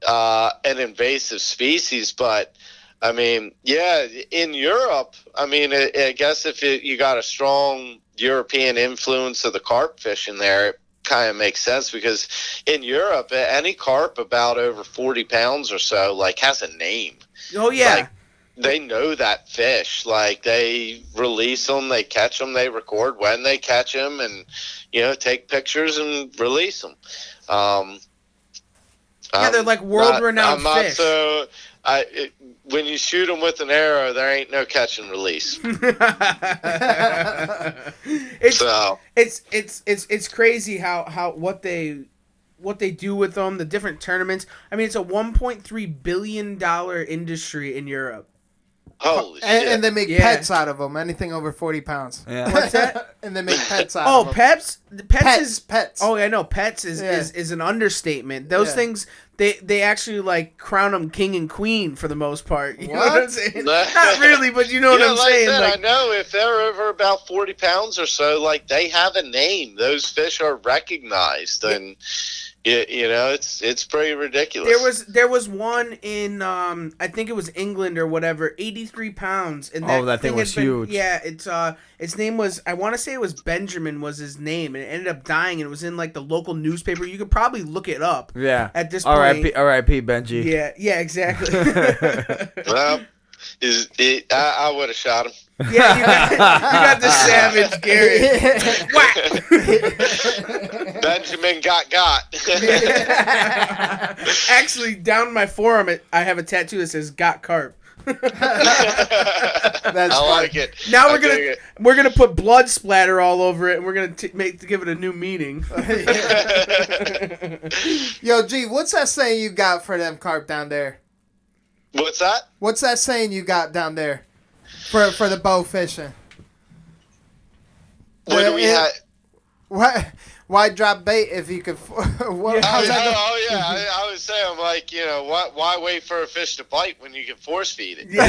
an invasive species. But I mean, yeah, in Europe, I mean, I guess if you got a strong European influence of the carp fishing there, it kind of makes sense, because in Europe, any carp about over 40 pounds or so, like, has a name.
oh yeah,
Like, they know that fish. Like, they release them, they catch them, they record when they catch them, and, take pictures and release them.
they're like world-renowned fish.
When you shoot them with an arrow, there ain't no catch and release.
It's crazy how what they do with them, the different tournaments. I mean, it's a $1.3 billion industry in Europe.
Holy shit.
And they make pets out of them. Anything over 40 pounds.
Yeah.
What's that?
And they make pets out of them.
Pets?
Pets.
Oh, I know. Pets is an understatement. Those things, they actually like crown them king and queen for the most part. You know what I'm saying? Not really, but you know what I'm saying.
I know if they're over about 40 pounds or so, like, they have a name. Those fish are recognized, and it's pretty ridiculous.
There was one in I think it was England or whatever, 83 pounds, and
that thing was huge.
Yeah, its name was, I want to say it was Benjamin was his name, and it ended up dying, and it was in like the local newspaper. You could probably look it up.
Yeah.
At this point.
R.I.P. Benji.
Yeah, exactly.
Well, I would have shot him.
Yeah, you got the savage Garrett. Whack.
Benjamin got.
Actually, down my forearm, I have a tattoo that says "Got Carp."
That's
I like it.
Now we're gonna put blood splatter all over it, and we're gonna give it a new meaning.
Yo, G, what's that saying you got for them carp down there?
What's that?
What's that saying you got down there for the bow fishing?
What do we have?
Why drop bait if you could? How's that go?
I was saying, I'm like, why wait for a fish to bite when you can force feed it?
Yeah.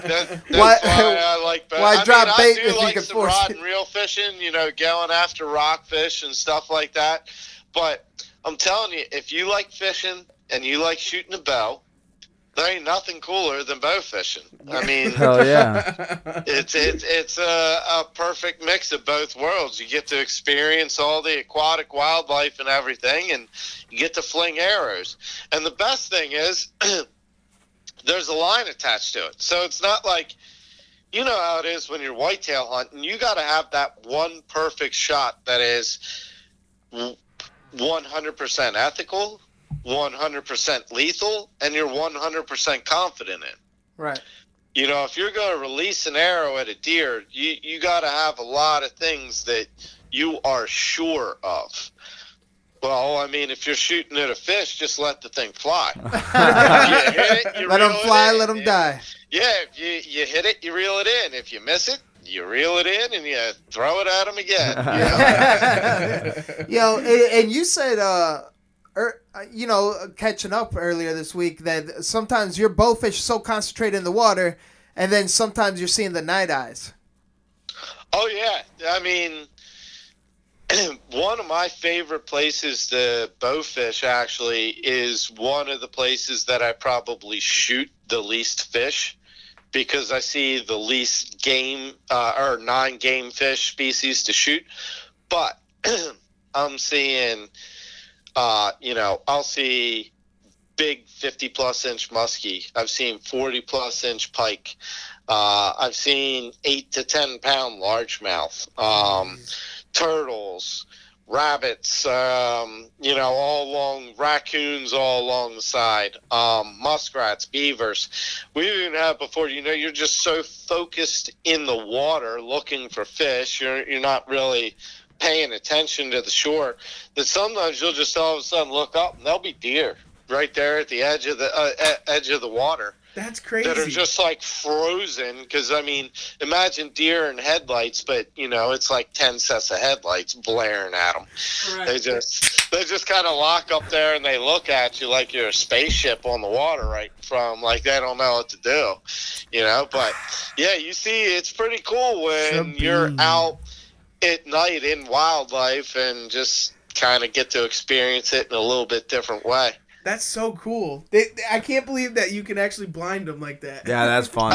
That's why I like.
Why drop bait
I
if
like
you can
some
force
rod
it?
and reel fishing, going after rockfish and stuff like that. But I'm telling you, if you like fishing and you like shooting a bow, there ain't nothing cooler than bow fishing. I mean,
Hell yeah.
it's a perfect mix of both worlds. You get to experience all the aquatic wildlife and everything, and you get to fling arrows. And the best thing is, there's a line attached to it. So it's not like, you know how it is when you're whitetail hunting. You got to have that one perfect shot that is 100% ethical, 100% lethal, and you're 100% confident in.
Right.
If you're going to release an arrow at a deer, you got to have a lot of things that you are sure of. Well, I mean, if you're shooting at a fish, just let the thing fly. If you hit it, you
let them
reel
fly,
it in.
let them die.
Yeah, if you hit it, you reel it in. If you miss it, you reel it in and you throw it at them again.
Yo, and you said, catching up earlier this week, that sometimes your bowfish is so concentrated in the water, and then sometimes you're seeing the night eyes.
Oh, yeah. I mean, one of my favorite places to bowfish, actually, is one of the places that I probably shoot the least fish, because I see the least game or non-game fish species to shoot. But I'm seeing... I'll see big 50-plus inch muskie. I've seen 40-plus inch pike. I've seen 8 to 10 pound largemouth, turtles, rabbits, all along, raccoons all along the side, muskrats, beavers. We even had before, you're just so focused in the water looking for fish. You're not really paying attention to the shore, that sometimes you'll just all of a sudden look up and there'll be deer right there at the edge of the water.
That's crazy.
that are just like frozen. Because I mean, imagine deer and headlights, but it's like 10 sets of headlights blaring at them.
Right.
They just kind of lock up there and they look at you like you're a spaceship on the water right in front of them, like they don't know what to do. But yeah, you see, it's pretty cool when you're out at night in wildlife and just kind of get to experience it in a little bit different way.
That's so cool. I can't believe that you can actually blind them like that.
Yeah, that's fun.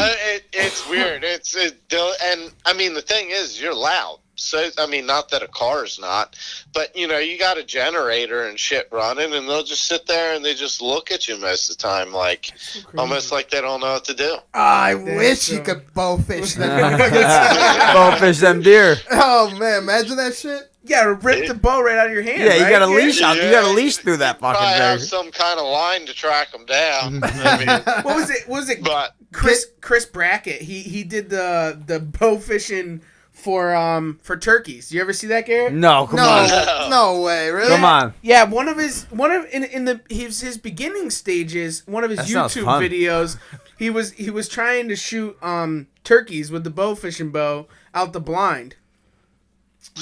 It's weird. And I mean, the thing is, you're loud. So, I mean, not that a car's not, but, you got a generator and shit running, and they'll just sit there and they just look at you most of the time, like, almost like they don't know what to do.
I wish you could bowfish them.
Bowfish them deer.
Oh, man, imagine that shit.
Yeah, rip the bow right out of your hand.
Yeah, you
right?
got a leash out.
Yeah,
You got a leash through that fucking
Probably have
thing.
some kind of line to track them down. I mean,
What was it?
but
Chris Brackett. He did the bow fishing for turkeys. You ever see that, Garrett?
No, come on.
No way, really?
Come on.
Yeah, in his beginning stages, one of his
That sounds
YouTube
fun.
videos, he was trying to shoot turkeys with the bow fishing bow out the blind.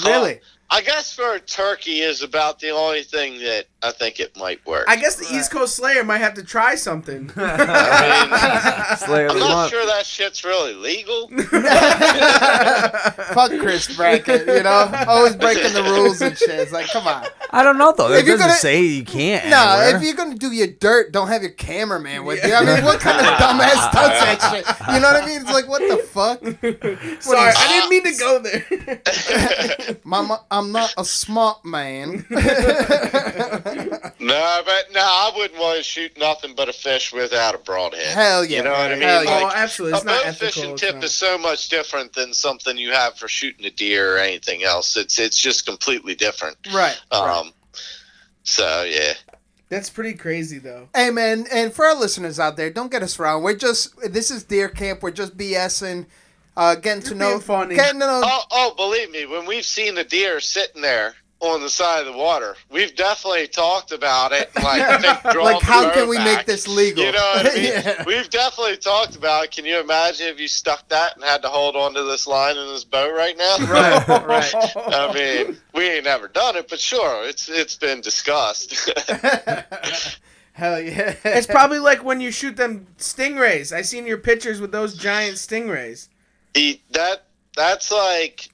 Really?
I guess for a turkey is about the only thing that I think it might work.
I guess the Eastcoast Slayer might have to try something.
Slayer
I'm
the
not
month.
sure that shit's really legal.
Fuck Chris Brackett, always breaking the rules and shit. It's like, come on.
I don't know though. That
If you're
doesn't
gonna-
say you can't.
No,
anywhere.
if you're gonna do your dirt, don't have your cameraman with you. I mean, what kind of dumbass does that shit? You know what I mean? It's like, what the fuck?
Sorry, I didn't mean to go there.
Mama, I'm not a smart man.
No, I wouldn't want to shoot nothing but a fish without a broadhead.
Hell yeah.
You know what I mean?
Hell yeah.
Oh, absolutely. It's
a
not
bow
ethical.
fishing
It's
tip
not.
is so much different than something you have for shooting a deer or anything else. It's just completely different.
Right.
So yeah.
That's pretty crazy, though.
Hey man, and for our listeners out there, don't get us wrong. This is deer camp. We're just BSing, getting to know,
being funny.
getting to know.
Oh, believe me, when we've seen the deer sitting there on the side of the water, we've definitely talked about it.
Like, how can we make this legal?
You know what I mean?
Yeah.
We've definitely talked about it. Can you imagine if you stuck that and had to hold onto this line in this boat right now?
Right.
I mean, we ain't never done it, but sure, it's been discussed.
Hell yeah.
It's probably like when you shoot them stingrays. I seen your pictures with those giant stingrays.
That's like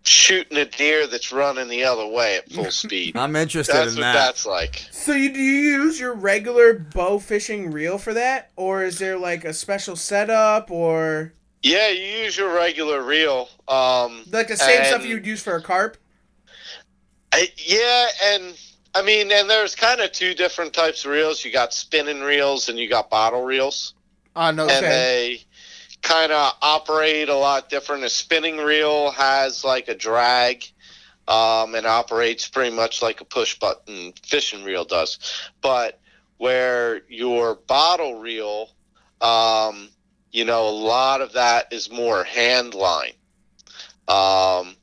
shooting a deer that's running the other way at full speed.
I'm interested
That's
in
what
that.
that's like.
So do you use your regular bow fishing reel for that? Or is there like a special setup or
Yeah, you use your regular reel.
like the same stuff
and-
you would use for a carp?
Yeah, and I mean, and there's kind of two different types of reels. You got spinning reels and you got bottle reels.
Oh, no.
And they kind of operate a lot different. A spinning reel has like a drag and operates pretty much like a push button fishing reel does. But where your bottle reel, a lot of that is more hand line. And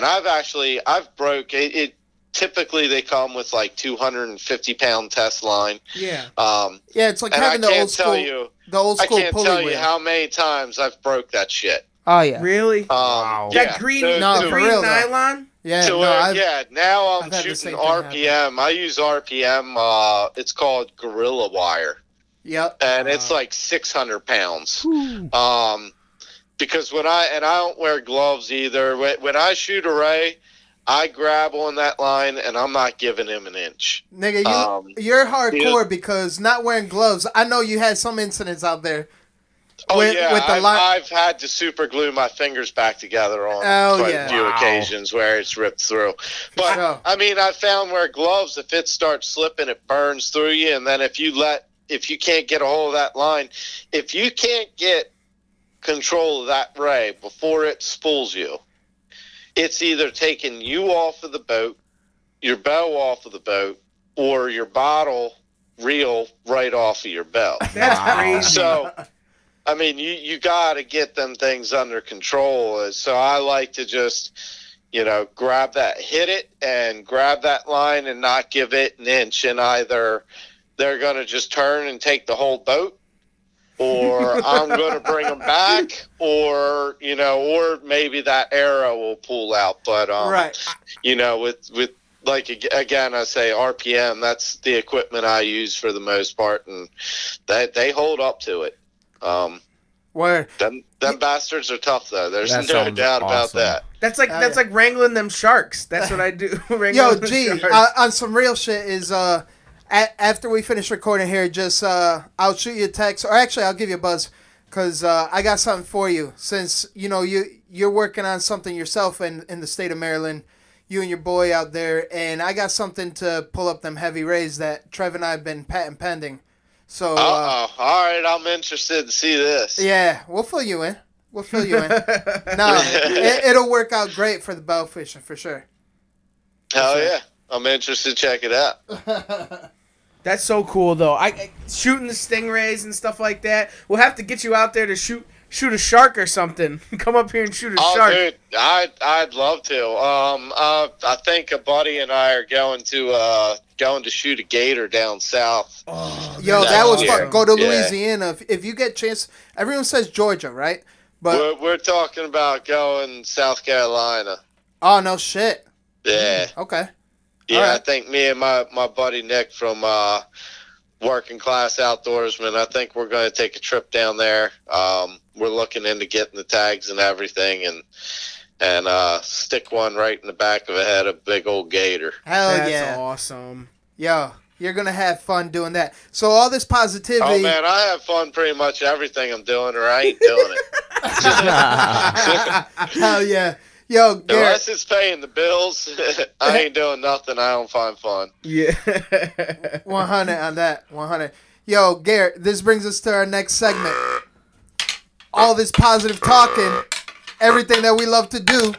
I've broke it. Typically they come with like 250-pound test line.
Yeah.
Yeah, it's like
And
having
I
the
can't
old
tell
school,
you,
the old
I
school
can't
pulley
tell you
wheel.
how many times I've broke that shit.
Oh yeah.
Really?
Wow.
That green,
No,
the
for
green
real, though.
nylon?
Yeah.
To
No,
where, now
I've
I'm
had the
shooting
same thing happen.
RPM. I use RPM. It's called Gorilla Wire,
Yep.
and it's like 600 pounds. Because I don't wear gloves either. When I shoot a ray, I grab on that line, and I'm not giving him an inch.
Nigga, you're hardcore because not wearing gloves. I know you had some incidents out there.
Oh
With
yeah,
the
I've had to super glue my fingers back together on quite
yeah.
a few occasions where it's ripped through. But
sure.
I mean, I found where gloves, if it starts slipping, it burns through you, and then if you can't get a hold of that line, if you can't get control of that ray before it spools you, it's either taking you off of the boat, your bow off of the boat, or your bottle reel right off of your bow.
That's crazy.
So, I mean, you got to get them things under control. So I like to just, grab that, hit it, and grab that line and not give it an inch. And either they're going to just turn and take the whole boat, or I'm going to bring them back, or or maybe that arrow will pull out. But
Right.
with like again, I say RPM. That's the equipment I use for the most part, and they hold up to it.
Where
Them bastards are tough though. There's
That
no
sounds
doubt about
awesome.
that.
That's like
yeah.
wrangling them sharks. That's what I do. Wrangling
yo,
them
G,
sharks.
on some real shit is after we finish recording here, just I'll shoot you a text, or actually I'll give you a buzz, cause I got something for you. Since you're working on something yourself in the state of Maryland, you and your boy out there, and I got something to pull up them heavy rays that Trev and I have been patent pending. So
All right, I'm interested to see this.
yeah, we'll fill you in. No, it'll work out great for the bow fishing for sure.
Hell yeah, I'm interested to check it out.
That's so cool though. I shooting the stingrays and stuff like that. We'll have to get you out there to shoot a shark or something. Come up here and shoot a shark.
Dude, I'd love to. I think a buddy and I are going to shoot a gator down south.
Oh,
Yo,
That's
that was
awesome.
fun. Go to
Yeah.
Louisiana if you get a chance. Everyone says Georgia, right? But
We're talking about going South Carolina.
oh no shit.
Yeah.
Okay.
Yeah,
All right.
I think me and my buddy Nick from Working Class Outdoorsman, I think we're going to take a trip down there. We're looking into getting the tags and everything, and stick one right in the back of the head of a big old gator.
Hell
that's
yeah.
awesome.
Yo, you're gonna have fun doing that. So all this positivity.
Oh man, I have fun pretty much everything I'm doing, or I ain't doing it.
Hell yeah. Yo, Garrett.
Unless it's paying the bills, I ain't doing nothing I don't find fun.
Yeah.
100 on that. 100. Yo, Garrett, this brings us to our next segment. All this positive talking, everything that we love to do,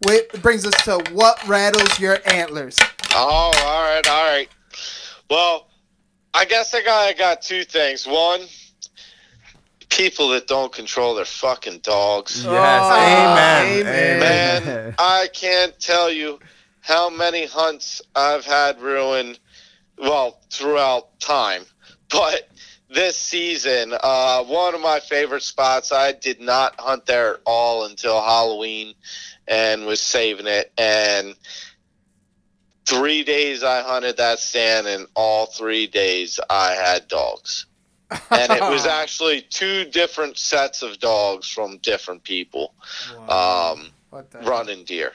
it brings us to what rattles your antlers.
Oh, all right. Well, I guess I got two things. One, people that don't control their fucking dogs.
Yes, amen.
Man, I can't tell you how many hunts I've had ruined, well, throughout time. But this season, one of my favorite spots, I did not hunt there at all until Halloween and was saving it. And 3 days I hunted that stand, and all 3 days I had dogs. And it was actually two different sets of dogs from different people
What the
running deer.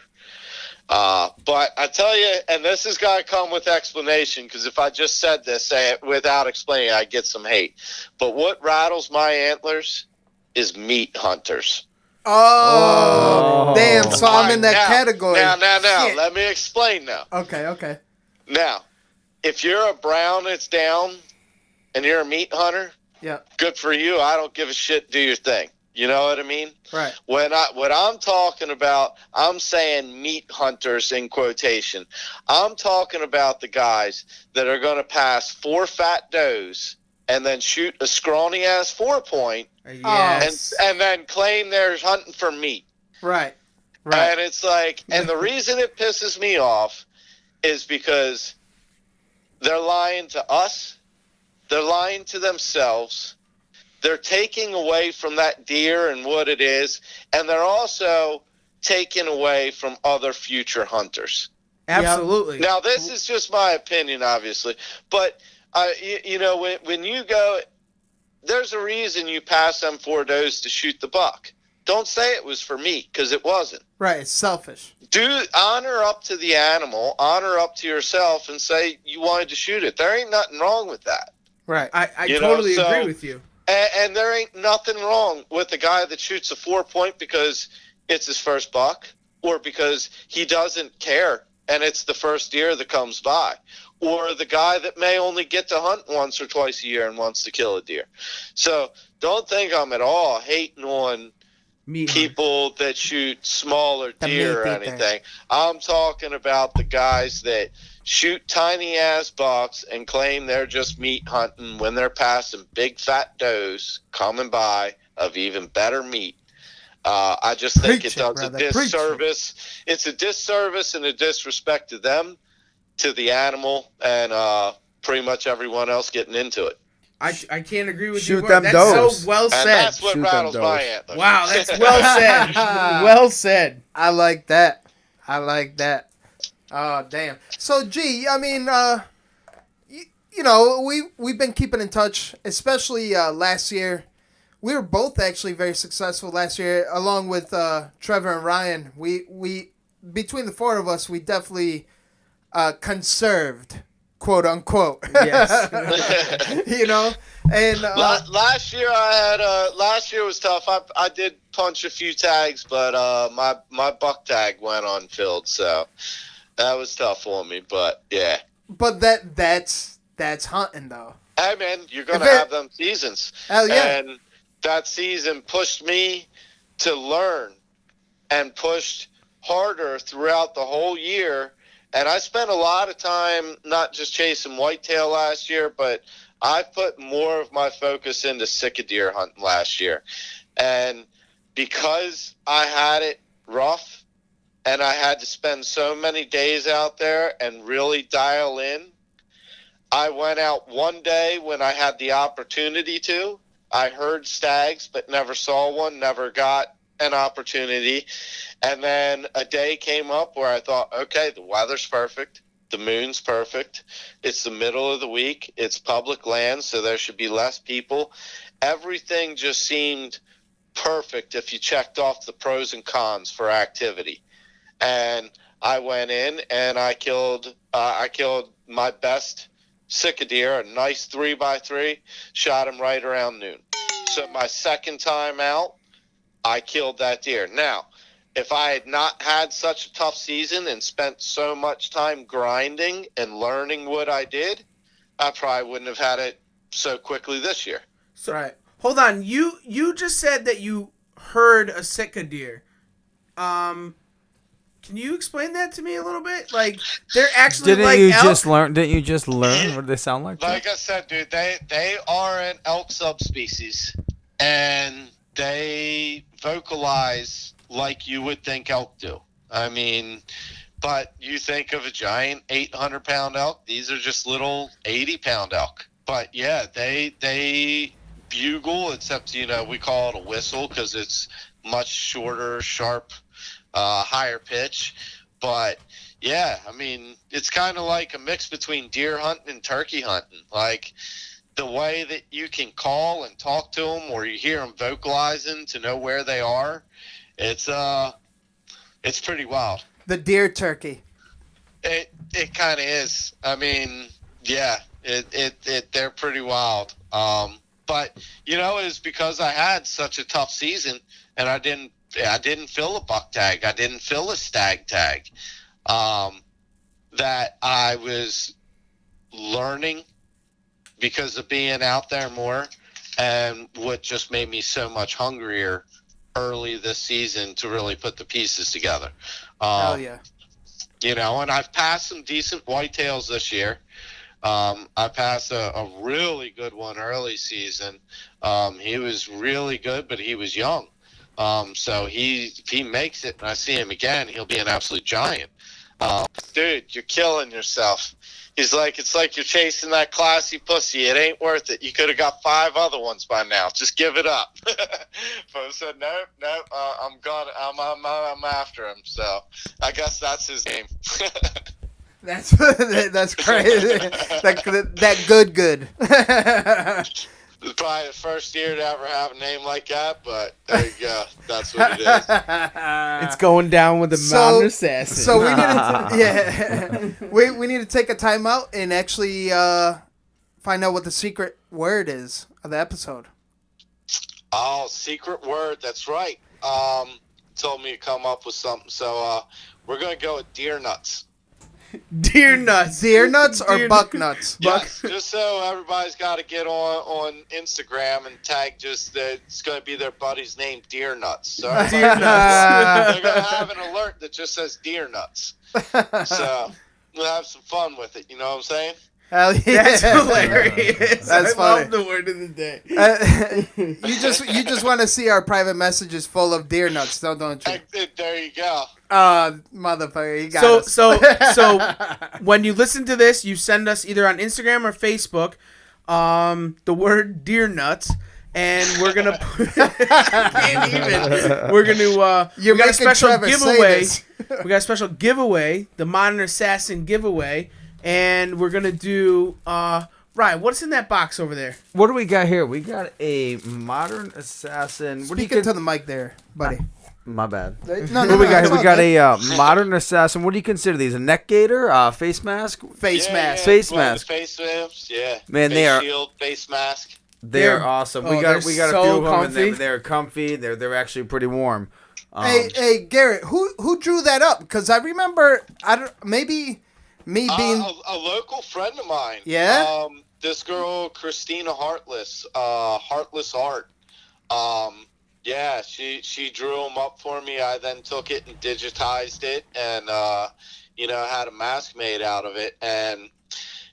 But I tell you, and this has got to come with explanation, because if I just said this, say it without explaining, I get some hate. But what rattles my antlers is meat hunters.
Oh, damn. So I'm in that
Now,
category.
Now,
Shit.
let me explain now.
Okay.
Now, if you're a brown that's down and you're a meat hunter,
Yeah,
good for you. I don't give a shit. Do your thing. You know what I mean?
right.
What I'm talking about, I'm saying meat hunters in quotation. I'm talking about the guys that are going to pass 4 fat does and then shoot a scrawny ass 4-point
Yes.
and then claim they're hunting for meat.
Right.
And it's like, and the reason it pisses me off is because they're lying to us. They're lying to themselves. They're taking away from that deer and what it is, and they're also taking away from other future hunters.
Absolutely.
Now, this is just my opinion, obviously, but when you go, there's a reason you pass them 4 does to shoot the buck. Don't say it was for meat, because it wasn't.
Right. It's selfish.
Do honor up to the animal, honor up to yourself, and say you wanted to shoot it. There ain't nothing wrong with that.
Right.
I
You know,
totally
so-
agree with you.
And there ain't nothing wrong with the guy that shoots a 4-point because it's his first buck, or because he doesn't care and it's the first deer that comes by, or the guy that may only get to hunt once or twice a year and wants to kill a deer. So don't think I'm at all hating on
Meat
people that shoot smaller
The
deer or
meat eater.
anything. I'm talking about the guys that shoot tiny ass bucks and claim they're just meat hunting when they're passing big fat does coming by of even better meat. I just think
Preach
it
it,
does
brother.
a
Preach it.
disservice. It's a disservice and a disrespect to them, to the animal, and pretty much everyone else getting into it.
I can't agree with
Shoot
you.
them
That's
does.
so well
And
said.
that's what
Shoot them
rattles my
does.
antlers.
Wow, that's well said. Well said.
I like that. I like that. Oh, damn. So, G, I mean, you know, we've been keeping in touch, especially last year. We were both actually very successful last year, along with Trevor and Ryan. We between the four of us, we definitely conserved, quote unquote.
Yes.
You know, and
last year last year was tough. I did punch a few tags, but my buck tag went unfilled, so that was tough for me. But yeah.
but that's hunting though.
Hey man, you're gonna
If it-
have them seasons.
Hell yeah.
And that season pushed me to learn and pushed harder throughout the whole year. And I spent a lot of time not just chasing whitetail last year, but I put more of my focus into sick of deer hunting last year. And because I had it rough and I had to spend so many days out there and really dial in, I went out one day when I had the opportunity to. I heard stags, but never saw one, never got an opportunity. And then a day came up where I thought, okay, the weather's perfect. The moon's perfect. It's the middle of the week. It's public land, so there should be less people. Everything just seemed perfect if you checked off the pros and cons for activity. And I went in and I killed my best sick of deer, a nice 3x3, shot him right around noon. So my second time out, I killed that deer. Now, if I had not had such a tough season and spent so much time grinding and learning what I did, I probably wouldn't have had it so quickly this year.
So, hold on. You just said that you heard a sitka deer. Can you explain that to me a little bit? Like, they're actually
Didn't
like
you
elk?
just learn what they sound like?
Like I said, dude, they are an elk subspecies, and they vocalize like you would think elk do. I mean, but you think of a giant 800-pound elk, these are just little 80-pound elk. But yeah, they bugle, except, you know, we call it a whistle because it's much shorter, sharp, higher pitch. But yeah, I mean, it's kind of like a mix between deer hunting and turkey hunting. Like, the way that you can call and talk to them, or you hear them vocalizing to know where they are, it's pretty wild.
The deer turkey.
It kind of is. I mean, yeah, they're pretty wild. But you know, it's because I had such a tough season, and I didn't fill a buck tag, I didn't fill a stag tag, that I was learning because of being out there more, and what just made me so much hungrier early this season to really put the pieces together.
Hell yeah.
You know, and I've passed some decent whitetails this year. I passed a really good one early season. He was really good, but he was young. So if he makes it and I see him again, he'll be an absolute giant. Dude, you're killing yourself. He's like, it's like you're chasing that classy pussy. It ain't worth it. You could have got 5 other ones by now. Just give it up. But I said, nope, I'm after him. So I guess that's his name.
That's crazy. that good.
It's probably the first year to ever have a name like that, but there you go. That's what it is.
It's going down with the mountain assassin.
So we need to, we need to take a time out and actually find out what the secret word is of the episode.
Oh, secret word. That's right. Told me to come up with something. So we're going to go with deer nuts.
Deer nuts.
Deer nuts or
Deer
buck nuts?
Yes, just so everybody's got to get on Instagram and tag just that it's going to be their buddy's name, Deer Nuts. So
Deer nuts.
they're going to have an alert that just says Deer Nuts. So we'll have some fun with it. You know what I'm saying?
Hell yeah.
That's hilarious.
That's
I
funny.
love the word of the day.
You just want to see our private messages full of deer nuts, don't you?
There you go.
Motherfucker, you got us.
So when you listen to this, you send us either on Instagram or Facebook the word deer nuts. And we're gonna can't even. We're gonna we got a special
Trevor
giveaway. We got a special giveaway, the Modern Assassin giveaway, and we're gonna do Ryan, what's in that box over there?
What do we got here? We got a Modern Assassin.
Speak into the mic there, buddy.
My bad.
No,
What do we got here? We got a Modern Assassin. What do you consider these? A neck gaiter? Face mask?
Face mask.
Face
Well,
mask.
the face masks, yeah.
Man,
face
they are-
shield, face mask.
They're awesome. We got
they're
a
so
few of them,
comfy.
and they're comfy. They're actually pretty warm.
Hey, Garrett, who drew that up? Because I remember, maybe me being.
A local friend of mine.
Yeah?
This girl, Christina Heartless, Heartless Art. Yeah, she drew them up for me. I then took it and digitized it, and had a mask made out of it. And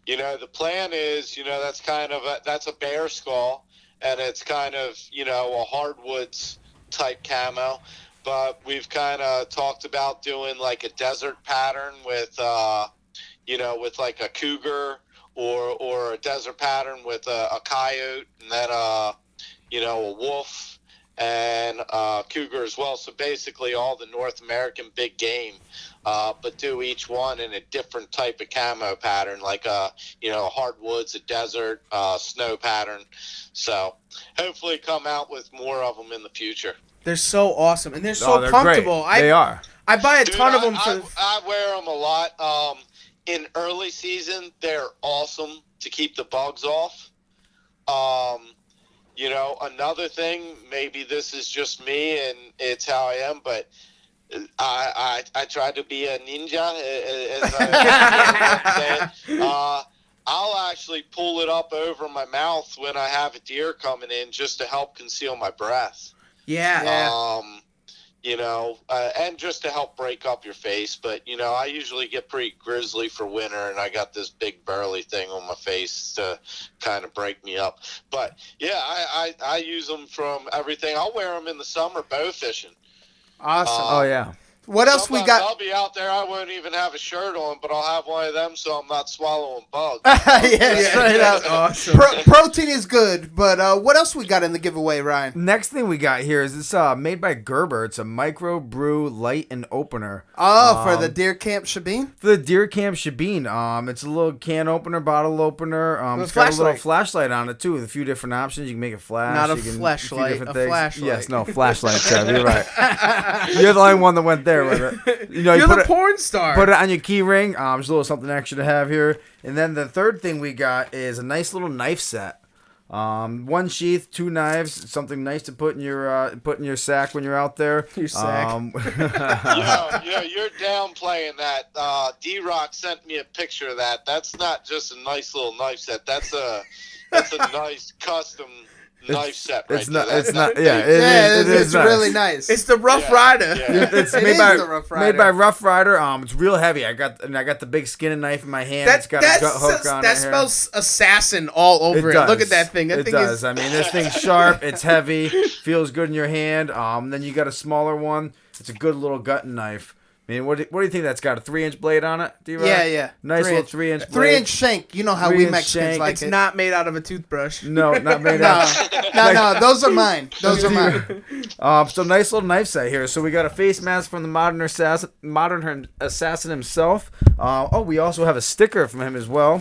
the plan is, that's kind of that's a bear skull, and it's kind of a hardwoods type camo. But we've kind of talked about doing like a desert pattern with with like a cougar or a desert pattern with a coyote, and then a wolf and cougar as well. So basically all the North American big game, but do each one in a different type of camo pattern, like hardwoods, a desert, snow pattern. So hopefully come out with more of them in the future.
They're so awesome, and they're so
they're
comfortable.
Great. They are.
I buy a
Dude,
ton of them for.
I wear them a lot. In early season, they're awesome to keep the bugs off. Another thing, maybe this is just me and it's how I am, but I try to be a ninja, as I said. I'll actually pull it up over my mouth when I have a deer coming in just to help conceal my breath.
Yeah.
And just to help break up your face. But, I usually get pretty grizzly for winter, and I got this big burly thing on my face to kind of break me up. But, yeah, I use them from everything. I'll wear them in the summer bow fishing.
Awesome.
Oh, yeah.
What else we got?
I'll be out there. I won't even have a shirt on, but I'll have one of them so I'm not swallowing bugs.
Straight up.
Awesome.
Protein is good, but what else we got in the giveaway, Ryan?
Next thing we got here is this made by Gerber. It's a micro brew light and opener.
Oh, for the Deer Camp Shabine?
For the Deer Camp Shabine. It's a little can opener, bottle opener. It's got a little flashlight on it too, with a few different options. You can make it flash.
Not a
you can,
flashlight,
few
a
things.
flashlight.
Yes, no, flashlight, Trev. You're right. You're the only one that went there with it.
You're
you
the porn star.
Put it on your key ring. Just a little something extra to have here. And then the third thing we got is a nice little knife set. One sheath, two knives, something nice to put in your sack when you're out there.
Your sack.
You're downplaying that. D-Rock sent me a picture of that. That's not just a nice little knife set. That's a nice custom knife set right there.
It's really nice.
It's the Rough Rider.
Yeah.
It's
It
made
is
by
the Rough Rider.
made by Rough Rider. It's real heavy. I got the big skinning knife in my hand. It's got a gut hook on it.
That spells assassin all over it.
does.
Look at that thing. That
it
thing
does.
is.
I mean, this thing's sharp. It's heavy. Feels good in your hand. Then you got a smaller one. It's a good little gutting knife. I mean, what do you think that's got? A 3-inch blade on it? Do you?
Yeah.
Nice little 3-inch blade.
3-inch shank. You know how we
3-inch
Mexicans
shank.
like
It's
it.
not made out of a toothbrush.
No, not made
No,
out.
no, those are mine. Those are mine.
So nice little knife set here. So we got a face mask from the Modern Assassin himself. We also have a sticker from him as well.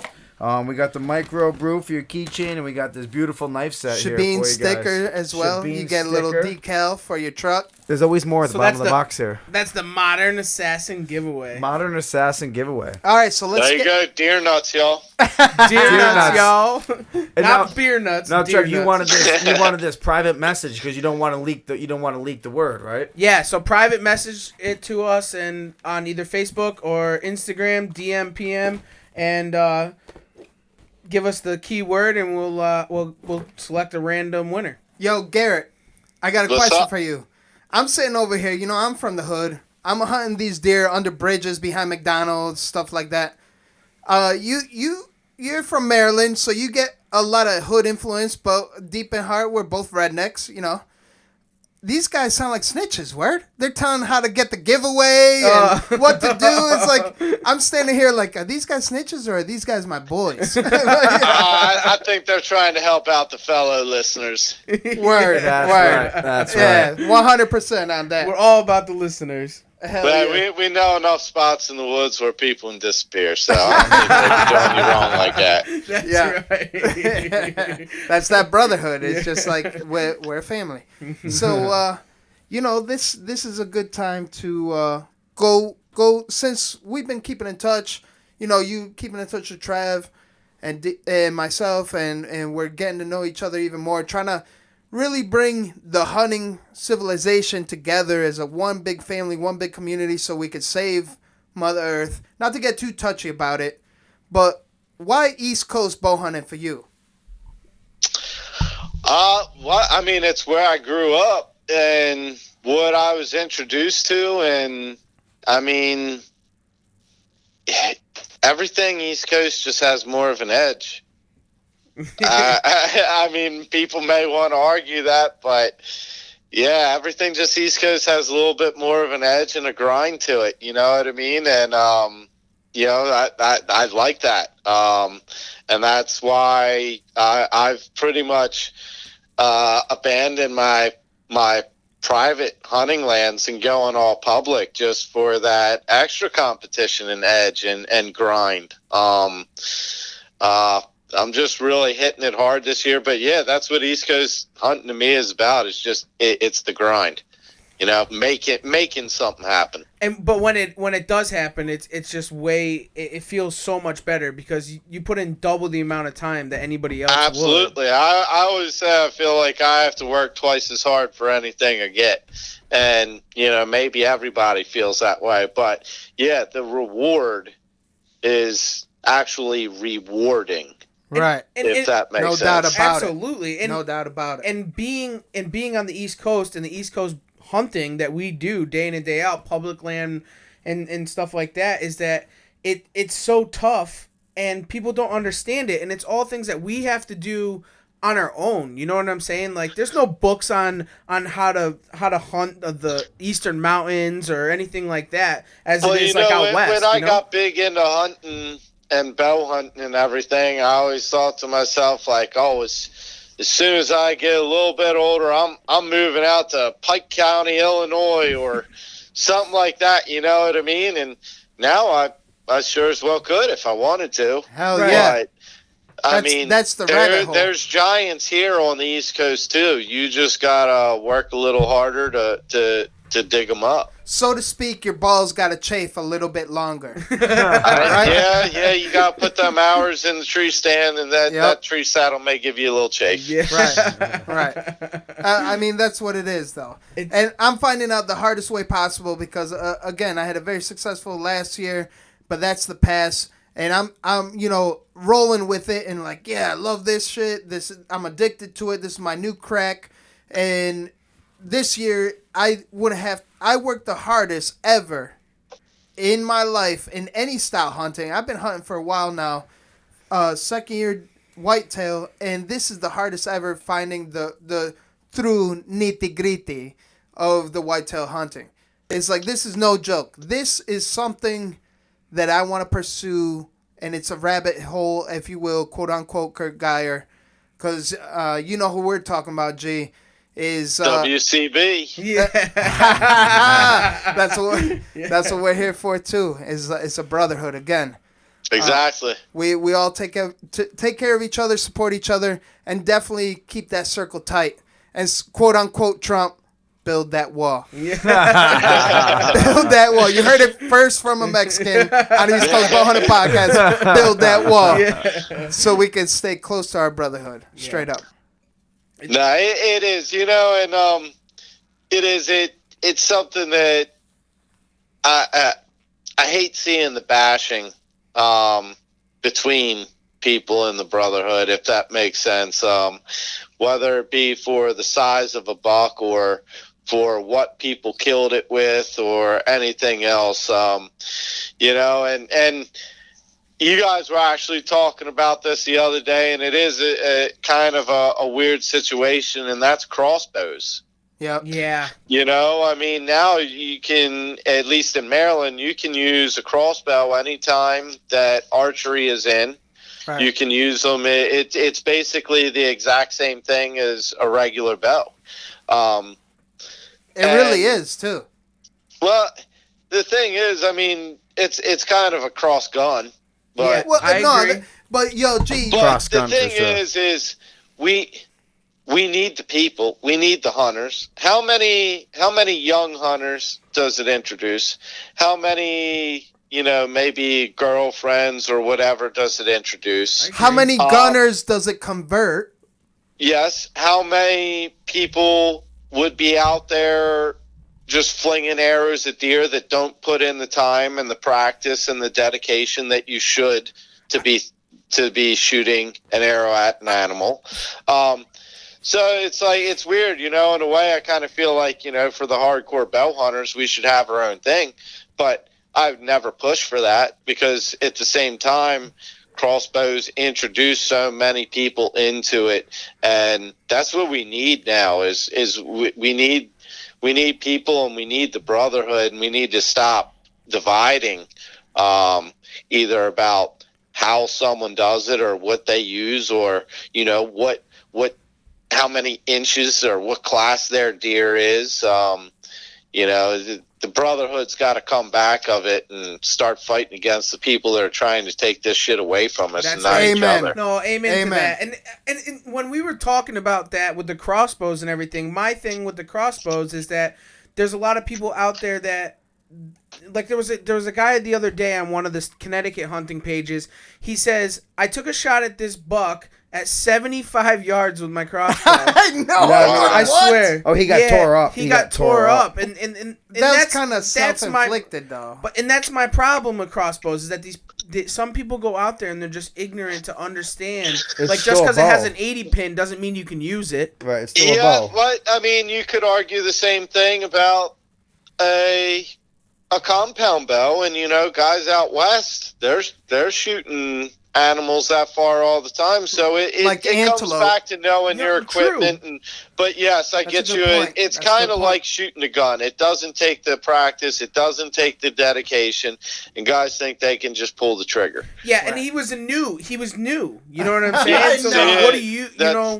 We got the micro brew for your keychain, and we got this beautiful knife set here for you
Shabine
guys.
sticker as well.
Shabine
You get a little
sticker.
decal for your truck.
There's always more at the
So
bottom of
that's
the box here.
That's the Modern Assassin giveaway.
Modern Assassin giveaway.
All right, so let's
There you
get.
go. Deer nuts, y'all.
Deer nuts,
nuts.
y'all.
And
Not
now-
beer nuts.
Now,
deer
Trev, you
nuts.
wanted this private message because you don't want to leak the word, right?
Yeah, so private message it to us and on either Facebook or Instagram, DM, PM, and give us the keyword, and we'll select a random winner.
Yo, Garrett, I got a
What's
question
up?
for you. I'm sitting over here. I'm from the hood. I'm hunting these deer under bridges, behind McDonald's, stuff like that. You're from Maryland, so you get a lot of hood influence, but deep in heart, we're both rednecks. these guys sound like snitches, word? They're telling how to get the giveaway and what to do. It's like, I'm standing here like, are these guys snitches or are these guys my boys?
I think they're trying to help out the fellow listeners.
Word.
That's
Word.
right. That's
Yeah,
right.
100% on that.
We're all about the listeners.
Hell
But
yeah.
we know enough spots in the woods where people can disappear, so I don't think they'd be doing you wrong like that.
That's right.
That's that brotherhood. It's just like we're a family. So this is a good time to go since we've been keeping in touch. You keeping in touch with Trav and myself, and we're getting to know each other even more, trying to really bring the hunting civilization together as a one big family, one big community, so we could save Mother Earth. Not to get too touchy about it, but why East Coast bow hunting for you?
It's where I grew up and what I was introduced to, and everything East Coast just has more of an edge. People may want to argue that, but yeah, everything just East Coast has a little bit more of an edge and a grind to it. You know what I mean? And I like that. And that's why I've pretty much abandoned my private hunting lands and going all public just for that extra competition and edge and grind. I'm just really hitting it hard this year, but yeah, that's what East Coast hunting to me is about. It's just it's the grind, making something happen.
But when it does happen, it's just it feels so much better because you put in double the amount of time that anybody else
Absolutely.
would.
I always say I feel like I have to work twice as hard for anything I get, and maybe everybody feels that way, but yeah, the reward is actually rewarding.
Right.
If that makes
No
sense.
doubt about it.
Absolutely.
No doubt about it.
And being on the East Coast and the East Coast hunting that we do day in and day out, public land and stuff like that, is that it's so tough and people don't understand it, and it's all things that we have to do on our own. You know what I'm saying? Like, there's no books on how to hunt the eastern mountains or anything like that as it is like out west.
When I got big into hunting and bow hunting and everything, I always thought to myself, like, as soon as I get a little bit older, I'm moving out to Pike County, Illinois, or something like that. You know what I mean? And now I sure as well could if I wanted to.
Hell yeah!
But,
that's the rabbit hole.
There's giants here on the East Coast too. You just gotta work a little harder to dig them up.
So to speak, your balls got to chafe a little bit longer.
Right? Yeah, you got to put them hours in the tree stand, and that tree saddle may give you a little chafe.
Yeah.
Right. That's what it is, though. And I'm finding out the hardest way possible because, again, I had a very successful last year, but that's the past. And I'm rolling with it and like, yeah, I love this shit. I'm addicted to it. This is my new crack. And this year, I worked the hardest ever in my life in any style hunting. I've been hunting for a while now, second year whitetail, and this is the hardest ever finding the true nitty-gritty of the whitetail hunting. It's like, this is no joke. This is something that I want to pursue, and it's a rabbit hole, if you will, quote-unquote, Kurt Geyer, because you know who we're talking about, G. Is
WCB.
Yeah.
that's what we're here for too. It's a brotherhood again.
Exactly.
We all take care of each other, support each other, and definitely keep that circle tight. And quote unquote Trump, build that wall.
Yeah.
Build that wall. You heard it first from a Mexican on the East Coast Bowhunting Podcast. Build that wall, so we can stay close to our brotherhood. Straight up.
No, it is, and it's something that I hate seeing the bashing between people in the brotherhood, if that makes sense. Whether it be for the size of a buck or for what people killed it with or anything else, and you guys were actually talking about this the other day, and it is a kind of a weird situation, and that's crossbows.
Yep.
Yeah.
You know, I mean, now you can, at least in Maryland, you can use a crossbow anytime that archery is in.
Right.
You can use them. It's basically the exact same thing as a regular bow.
It really is too.
Well, the thing is, I mean, it's kind of a cross gun, but
Well,
I agree.
but yo, G.
but
Cross
the
gun for
thing
sure.
is we need the people. We need the hunters. How many young hunters does it introduce? How many, maybe girlfriends or whatever does it introduce?
How many gunners does it convert?
Yes. How many people would be out there just flinging arrows at deer that don't put in the time and the practice and the dedication that you should to be shooting an arrow at an animal? So it's like, it's weird, in a way. I kind of feel like, for the hardcore bow hunters, we should have our own thing, but I've never pushed for that because at the same time, crossbows introduce so many people into it, and that's what we need now. Is we need people, and we need the brotherhood, and we need to stop dividing, either about how someone does it or what they use, or what how many inches or what class their deer is. The brotherhood's got to come back of it and start fighting against the people that are trying to take this shit away from us.
That's
And not
right.
each
Amen.
other.
No, amen to that. And when we were talking about that with the crossbows and everything, my thing with the crossbows is that there's a lot of people out there that, like, there was a guy the other day on one of the Connecticut hunting pages. He says, I took a shot at this buck at 75 yards with my crossbow.
I know.
I swear.
Oh, he got tore up.
He got tore up. And
That's kind of
that's
self-inflicted, though.
And that's my problem with crossbows, is that some people go out there and they're just ignorant to understand.
It's
like,
still
just
a
because it has
bow.
an 80 pin doesn't mean you can use it.
Right, it's still a
Yeah,
bow.
but I mean, you could argue the same thing about a compound bow, and guys out west, they're shooting animals that far all the time. So it
Like
comes
antelope.
back to knowing
Yeah,
your
true.
equipment. But yes, I
That's
get
a
you.
good point.
It's
That's a good
kind of
point.
like shooting a gun. It doesn't take the practice. It doesn't take the dedication. And guys think they can just pull the trigger.
Yeah, and
Right.
he was new. You know what I'm
Yeah, I
saying? So
know.
then what do you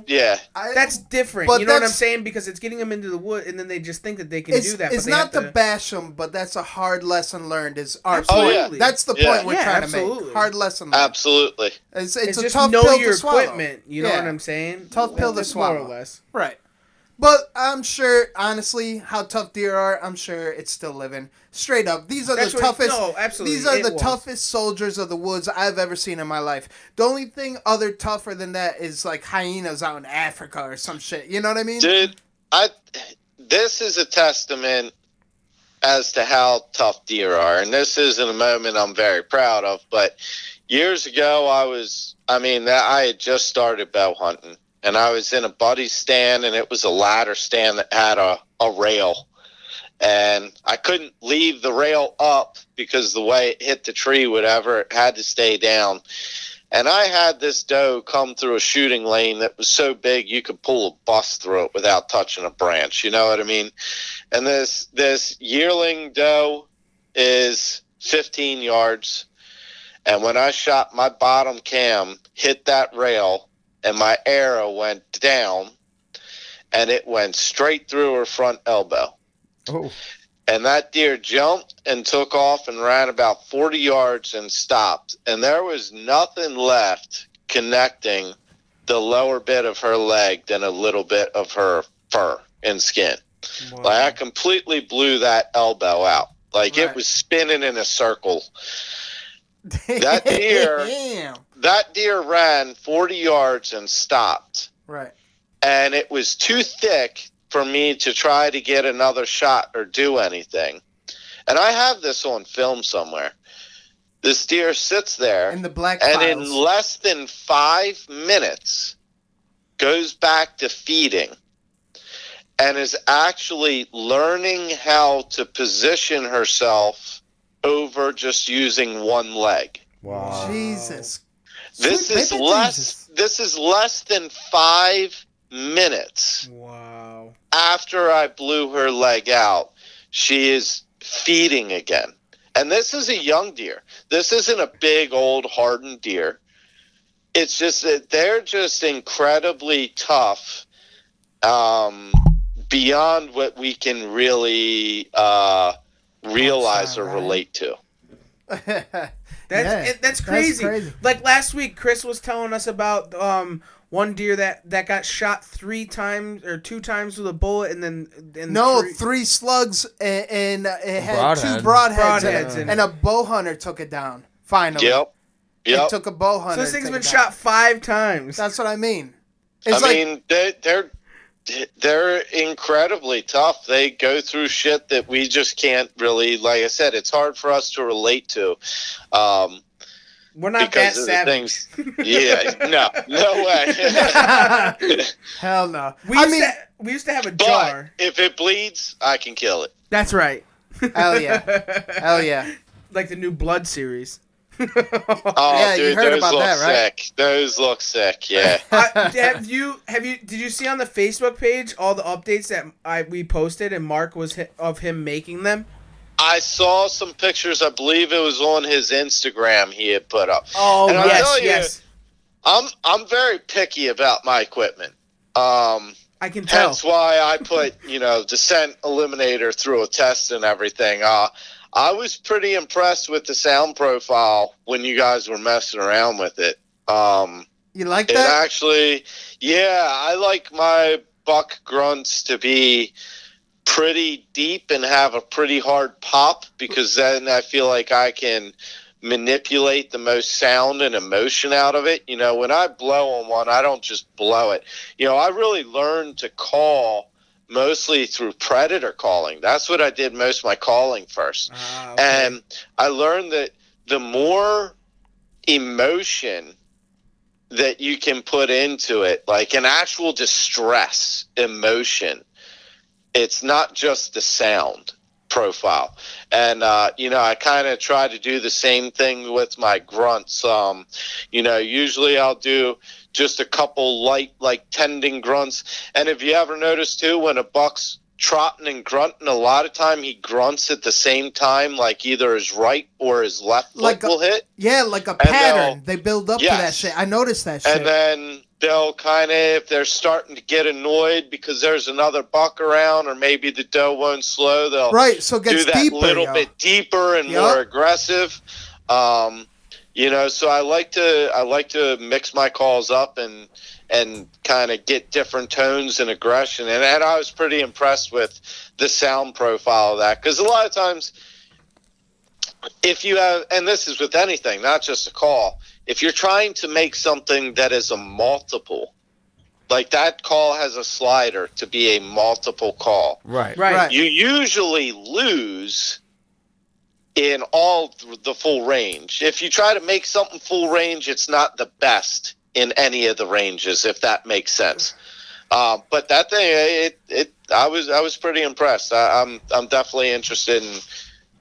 Yeah.
that's different.
But
You know what I'm
that's-
saying? Because it's getting them into the wood, and then they just think that they can
It's,
do that.
it's
but they
not
have
to bash them, but that's a hard lesson learned. Is our
Absolutely.
point? That's the
Yeah.
point we're
Yeah,
trying to
absolutely.
make. Hard lesson learned.
Absolutely.
It's
It's
a
just
tough
know
pill
your
to swallow.
equipment. You know
Yeah.
what I'm saying?
Tough pill to
That's more
swallow.
or less.
Right. But I'm sure, honestly, how tough deer are, I'm sure it's still living. Straight up. These are
That's
the
what-
toughest.
no, absolutely,
These are
it
the
was.
toughest soldiers of the woods I've ever seen in my life. The only thing other tougher than that is like hyenas out in Africa or some shit. You know what I mean?
Dude, this is a testament as to how tough deer are, and this isn't a moment I'm very proud of, but years ago I had just started bow hunting, and I was in a buddy's stand, and it was a ladder stand that had a rail, and I couldn't leave the rail up because the way it hit the tree, whatever, it had to stay down. And I had this doe come through a shooting lane that was so big you could pull a bus through it without touching a branch. You know what I mean? And this yearling doe is 15 yards. And when I shot, my bottom cam hit that rail, and my arrow went down, and it went straight through her front elbow.
Oh.
And that deer jumped and took off and ran about 40 yards and stopped. And there was nothing left connecting the lower bit of her leg than a little bit of her fur and skin.
Wow.
Like, I completely blew that elbow out. Like,
Right.
it was spinning in a circle. That deer-
Damn.
That deer ran 40 yards and stopped.
Right.
And it was too thick for me to try to get another shot or do anything. And I have this on film somewhere. This deer sits there,
In the black
and
files.
in less than 5 minutes goes back to feeding and is actually learning how to position herself over just using one leg.
Wow.
Jesus.
This
Sweet
is
baby
less
Jesus.
this is less than 5 minutes
Wow.
after I blew her leg out, she is feeding again. And this is a young deer. This isn't a big, old, hardened deer. It's just that they're just incredibly tough, beyond what we can really realize or relate to.
That's crazy. Like last week, Chris was telling us about one deer that got shot 3 times or 2 times with a bullet, and then
three slugs, and it had
Broadhead.
2 broadheads,
in it.
and a bow hunter took it down. Finally,
Yep.
it took a bow hunter.
So this thing's
to
been
take it down.
shot 5 times.
That's what I mean.
They're incredibly tough. They go through shit that we just can't really, like I said, it's hard for us to relate to.
We're not that
because of the
savage.
things. Yeah, no way.
Hell no.
We used to have a jar.
But if it bleeds, I can kill it.
That's right.
Hell yeah.
Like the new Blood series.
Oh,
Yeah,
dude,
you heard
those
about
look
that, right?
sick. Those look sick, yeah.
Did you see on the Facebook page all the updates that we posted and Mark was of him making them?
I saw some pictures. I believe it was on his Instagram he had put up.
Oh,
and I'll tell you,
yes.
I'm very picky about my equipment.
I can tell.
That's why I put, the scent eliminator through a test and everything. I was pretty impressed with the sound profile when you guys were messing around with it.
You like
It
that?
actually, yeah, I like my buck grunts to be pretty deep and have a pretty hard pop, because then I feel like I can manipulate the most sound and emotion out of it. When I blow on one, I don't just blow it. I really learned to call mostly through predator calling. That's what I did most of my calling first.
Okay.
And I learned that the more emotion that you can put into it, like an actual distress emotion, it's not just the sound profile. And I kind of try to do the same thing with my grunts. Usually I'll do just a couple light, like tending grunts. And if you ever notice too, when a buck's trotting and grunting, a lot of time he grunts at the same time, like either his right or his left foot will hit.
Yeah, like a pattern. They build up to that
Yes.
shit. I noticed that shit.
And then they'll kind of, if they're starting to get annoyed because there's another buck around, or maybe the doe won't slow, they'll
so it gets
do that
deeper,
little bit deeper and more aggressive. So I like to mix my calls up and kind of get different tones and aggression. And I was pretty impressed with the sound profile of that, because a lot of times, if you have, and this is with anything, not just a call, if you're trying to make something that is a multiple, like that call has a slider to be a multiple call.
Right.
You usually lose in all the full range. If you try to make something full range, it's not the best in any of the ranges, if that makes sense. But that thing, I was pretty impressed. I'm definitely interested in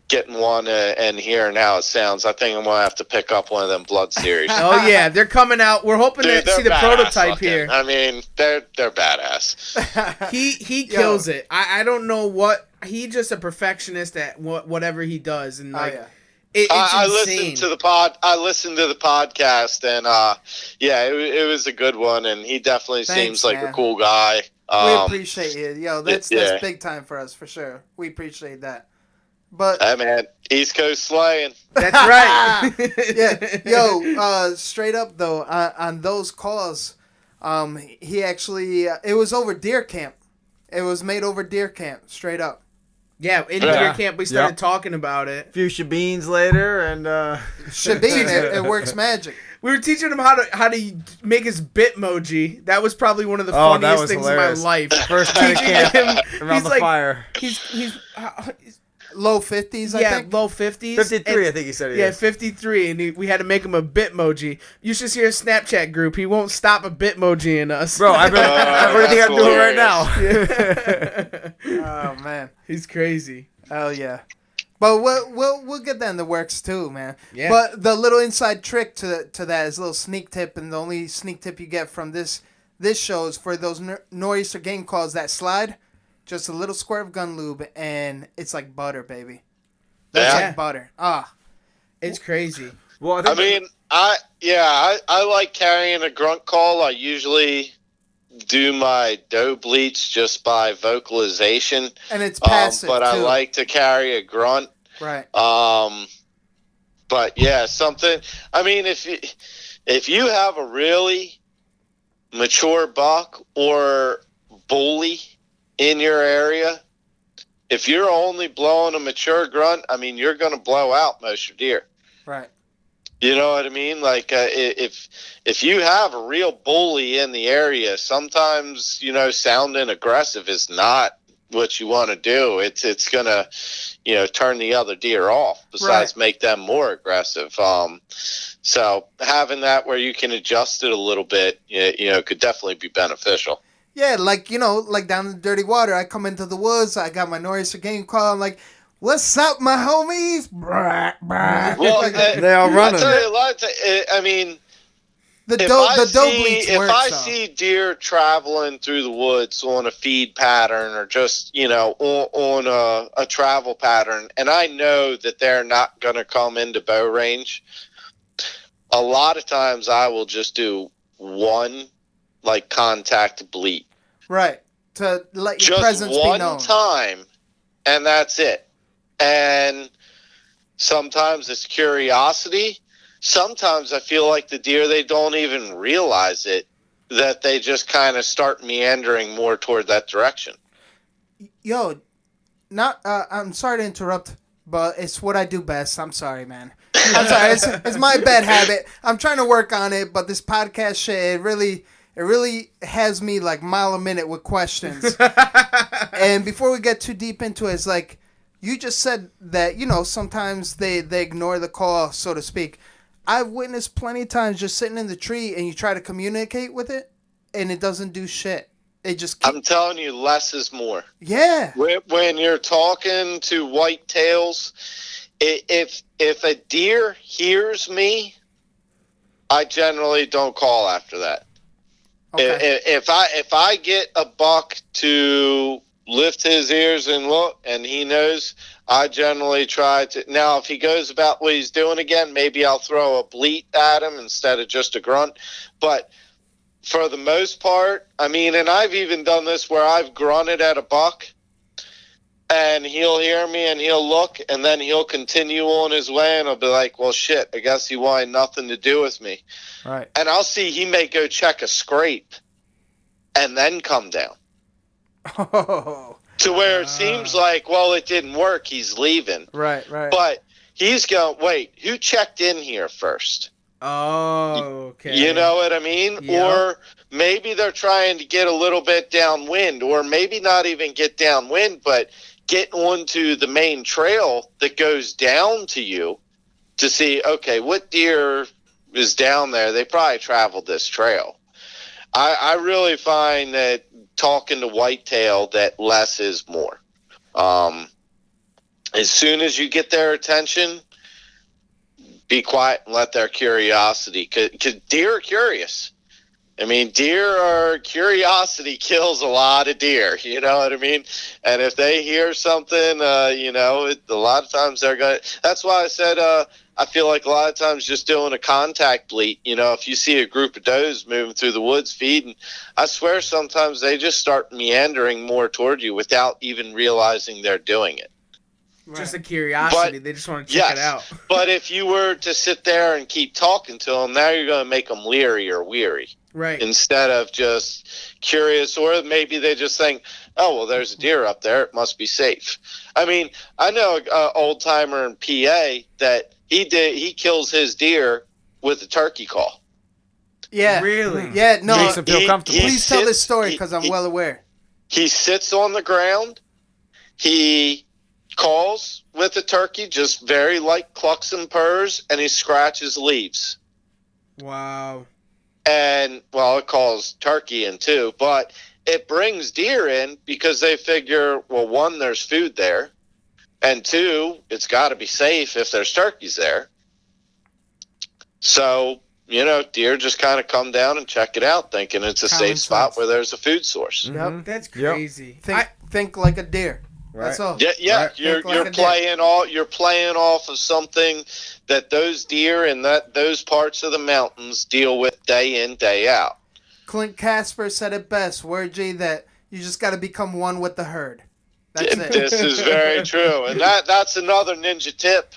getting one and hearing how it sounds. I think I'm gonna have to pick up one of them Blood series.
Oh yeah, they're coming out. We're hoping
Dude,
to see the
they're
prototype
badass looking.
here.
I mean, they're badass.
He kills it. I don't know what, he just a perfectionist at whatever he does, and like it's
I
insane.
listened to the pod. I listened to the podcast, and it was a good one. And he definitely seems like a cool guy.
We appreciate it. Yo, that's big time for us, for sure. We appreciate that. But
hey man, East Coast slaying.
That's right.
yeah, yo, straight up though, on those calls, he actually it was over deer camp. It was made over deer camp, straight up.
Yeah, in deer camp we started talking about it.
A few shebeens later, and
Shabine, it works magic.
We were teaching him how to make his Bitmoji. That was probably one of the funniest things
hilarious.
in my life.
First night at camp around the fire.
He's
low 50s, I think.
Low 50s.
53, I think he said.
Yeah, 53, and we had to make him a Bitmoji. You should see our Snapchat group. He won't stop a Bitmoji in us.
Bro, I really think I'm doing it right now.
Oh man,
he's crazy.
Hell yeah. But we'll get that in the works too, man.
Yeah.
But the little inside trick to that is a little sneak tip, and the only sneak tip you get from this this shows for those Noreaster game calls that slide, just a little squirt of gun lube, and it's like butter, baby. That's
Yeah.
like butter. Ah.
It's crazy.
Well,
I mean, I like carrying a grunt call. I usually do my doe bleats just by vocalization.
And it's passive,
but I
too.
like to carry a grunt.
Right.
But yeah, something. I mean, if you have a really mature buck or bully in your area, if you're only blowing a mature grunt, I mean, you're going to blow out most of your deer.
Right.
You know what I mean? Like if you have a real bully in the area, sometimes, you know, sounding aggressive is not what you want to do. It's gonna, you know, turn the other deer off. Besides, make them more aggressive. So having that where you can adjust it a little bit, you know, could definitely be beneficial.
Yeah, like, you know, like down in the dirty water, I come into the woods, I got my Noreaster game call, I'm like, what's up, my homies?
Well,
they are running.
I tell you a lot. I mean,
the doe bleats
if
work,
I
so.
see deer traveling through the woods on a feed pattern or just, you know, on a travel pattern, and I know that they're not going to come into bow range, a lot of times I will just do one, like, contact bleat.
Right. To let your
Just
presence be known.
one time, and that's it. And sometimes it's curiosity. Sometimes I feel like the deer, they don't even realize it, that they just kind of start meandering more toward that direction.
Yo, I'm sorry to interrupt, but it's what I do best. I'm sorry, man. I'm sorry. It's my bad habit. I'm trying to work on it, but this podcast shit, it really has me like mile a minute with questions. And before we get too deep into it, it's like, you just said that, you know, sometimes they ignore the call, so to speak. I've witnessed plenty of times just sitting in the tree and you try to communicate with it and it doesn't do shit. It just
I'm telling you, less is more.
Yeah.
When you're talking to whitetails, if a deer hears me, I generally don't call after that.
Okay.
If I get a buck to lift his ears and look, and he knows, I generally try to. Now, if he goes about what he's doing again, maybe I'll throw a bleat at him instead of just a grunt. But for the most part, I mean, and I've even done this where I've grunted at a buck, and he'll hear me and he'll look, and then he'll continue on his way, and I'll be like, well, shit, I guess he wanted nothing to do with me.
Right.
And I'll see he may go check a scrape and then come down.
Oh.
To where it seems like, well, it didn't work, he's leaving.
Right.
But he's going, wait, who checked in here first?
Oh, okay.
You know what I mean?
Yeah.
Or maybe they're trying to get a little bit downwind, or maybe not even get downwind, but get onto the main trail that goes down to you to see, okay, what deer is down there? They probably traveled this trail. I really find that talking to whitetail, that less is more. As soon as you get their attention, be quiet and let their curiosity, because deer are curious. I mean, curiosity kills a lot of deer, you know what I mean? And if they hear something, you know, a lot of times they're going to, that's why I said, I feel like a lot of times just doing a contact bleat, you know, if you see a group of does moving through the woods feeding, I swear sometimes they just start meandering more toward you without even realizing they're doing it.
Just a curiosity. They just want to check it out.
But if you were to sit there and keep talking to them, now you're going to make them leery or weary.
Right.
Instead of just curious, or maybe they just think, oh, well, there's a deer up there. It must be safe. I mean, I know an old timer in PA that he kills his deer with a turkey call.
Yeah.
Really?
Yeah, no.
Makes them feel comfortable.
Please tell this story because I'm well aware.
He sits on the ground. He calls with the turkey, just very light clucks and purrs, and he scratches leaves.
Wow.
And, well, it calls turkey in too, but it brings deer in because they figure, well, one, there's food there, and two, it's got to be safe if there's turkeys there. So deer just kind of come down and check it out, thinking it's a
Common
safe spot
sense.
where there's a food source.
Yep.
That's crazy.
Think like a deer.
Right.
That's all.
Yeah,
Right.
you're
Think like a
you're playing off of something that those deer and those parts of the mountains deal with day in, day out.
Clint Casper said it best, word G, that you just got to become one with the herd. That's it.
This is very true, and that's another ninja tip.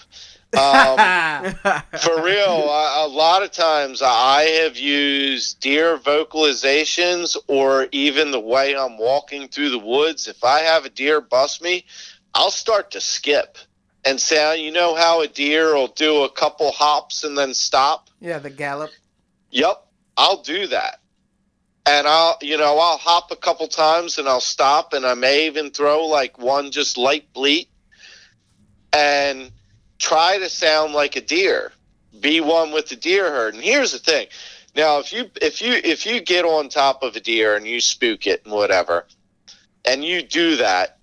For real, a lot of times I have used deer vocalizations, or even the way I'm walking through the woods. If I have a deer bust me, I'll start to skip and sound. You know how a deer will do a couple hops and then stop?
Yeah, the gallop.
Yep, I'll do that. And I'll hop a couple times and I'll stop, and I may even throw like one just light bleat and try to sound like a deer, be one with the deer herd. And here's the thing. Now, if you get on top of a deer and you spook it and whatever, and you do that,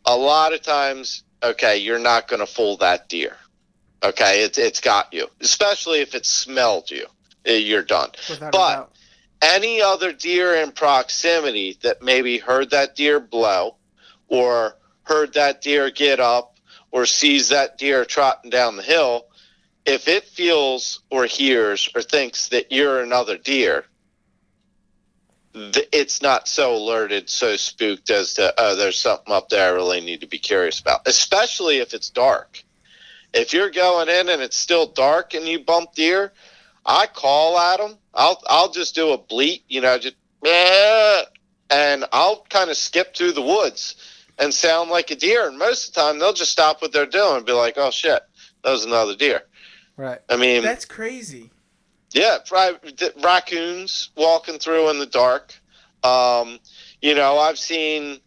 a lot of times, okay, you're not going to fool that deer. Okay, it's got you, especially if it smelled you. You're done.
Without a
But
doubt.
any other deer in proximity that maybe heard that deer blow, or heard that deer get up, or sees that deer trotting down the hill, if it feels or hears or thinks that you're another deer, it's not so alerted, so spooked as to, oh, there's something up there I really need to be curious about, especially if it's dark. If you're going in and it's still dark and you bump deer, I call at them. I'll just do a bleat, just, and I'll kind of skip through the woods and sound like a deer. And most of the time, they'll just stop what they're doing and be like, oh, shit, that was another deer.
Right.
I mean,
That's crazy.
yeah, raccoons walking through in the dark. I've seen,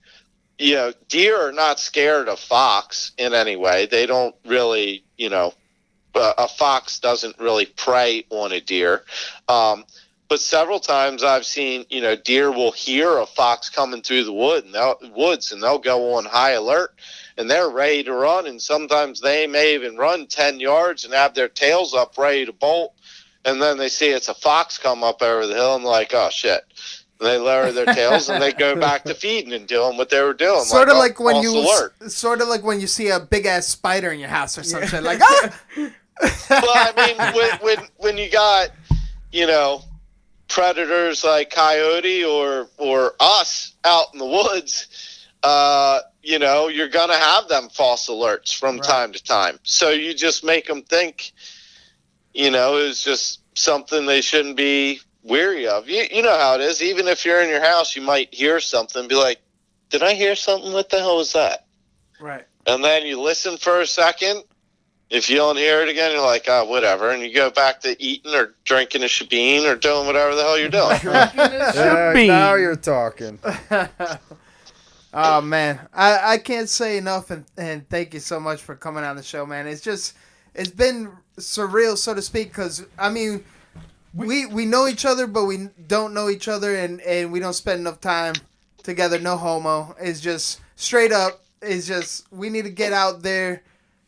deer are not scared of fox in any way. They don't really, a fox doesn't really prey on a deer. But several times I've seen, deer will hear a fox coming through the woods, and they'll go on high alert, and they're ready to run. And sometimes they may even run 10 yards and have their tails up ready to bolt. And then they see it's a fox come up over the hill, and they're like, oh, shit. And they lower their tails, and they go back to feeding and doing what they were doing.
Sort of like when
you
you see a big ass spider in your house or something. Like, ah!
Well, I mean, when you got, predators like coyote or us out in the woods, you're gonna have them false alerts from time to time. So you just make them think, it's just something they shouldn't be weary of. You know how it is. Even if you're in your house, you might hear something and be like, did I hear something? What the hell was that?
Right.
And then you listen for a second. If you don't hear it again, you're like, oh, whatever. And you go back to eating or drinking a shebeen or doing whatever the hell you're doing.
Now you're talking.
Oh, man. I can't say enough, and thank you so much for coming on the show, man. It's been surreal, so to speak, because, I mean, we know each other, but we don't know each other, and we don't spend enough time together. No homo. It's just straight up. It's just we need to get out there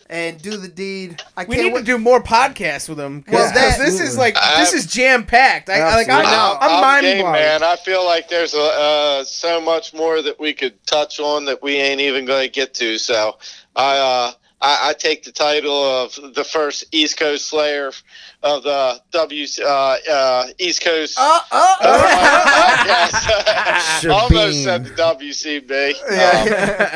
and do the deed.
We need to do more podcasts with them.
Well,
Because this is jam packed. I'm mind
game,
blown.
man. I feel like there's so much more that we could touch on that we ain't even going to get to. So I take the title of the first East Coast Slayer of the East Coast podcast. Almost said the WCB.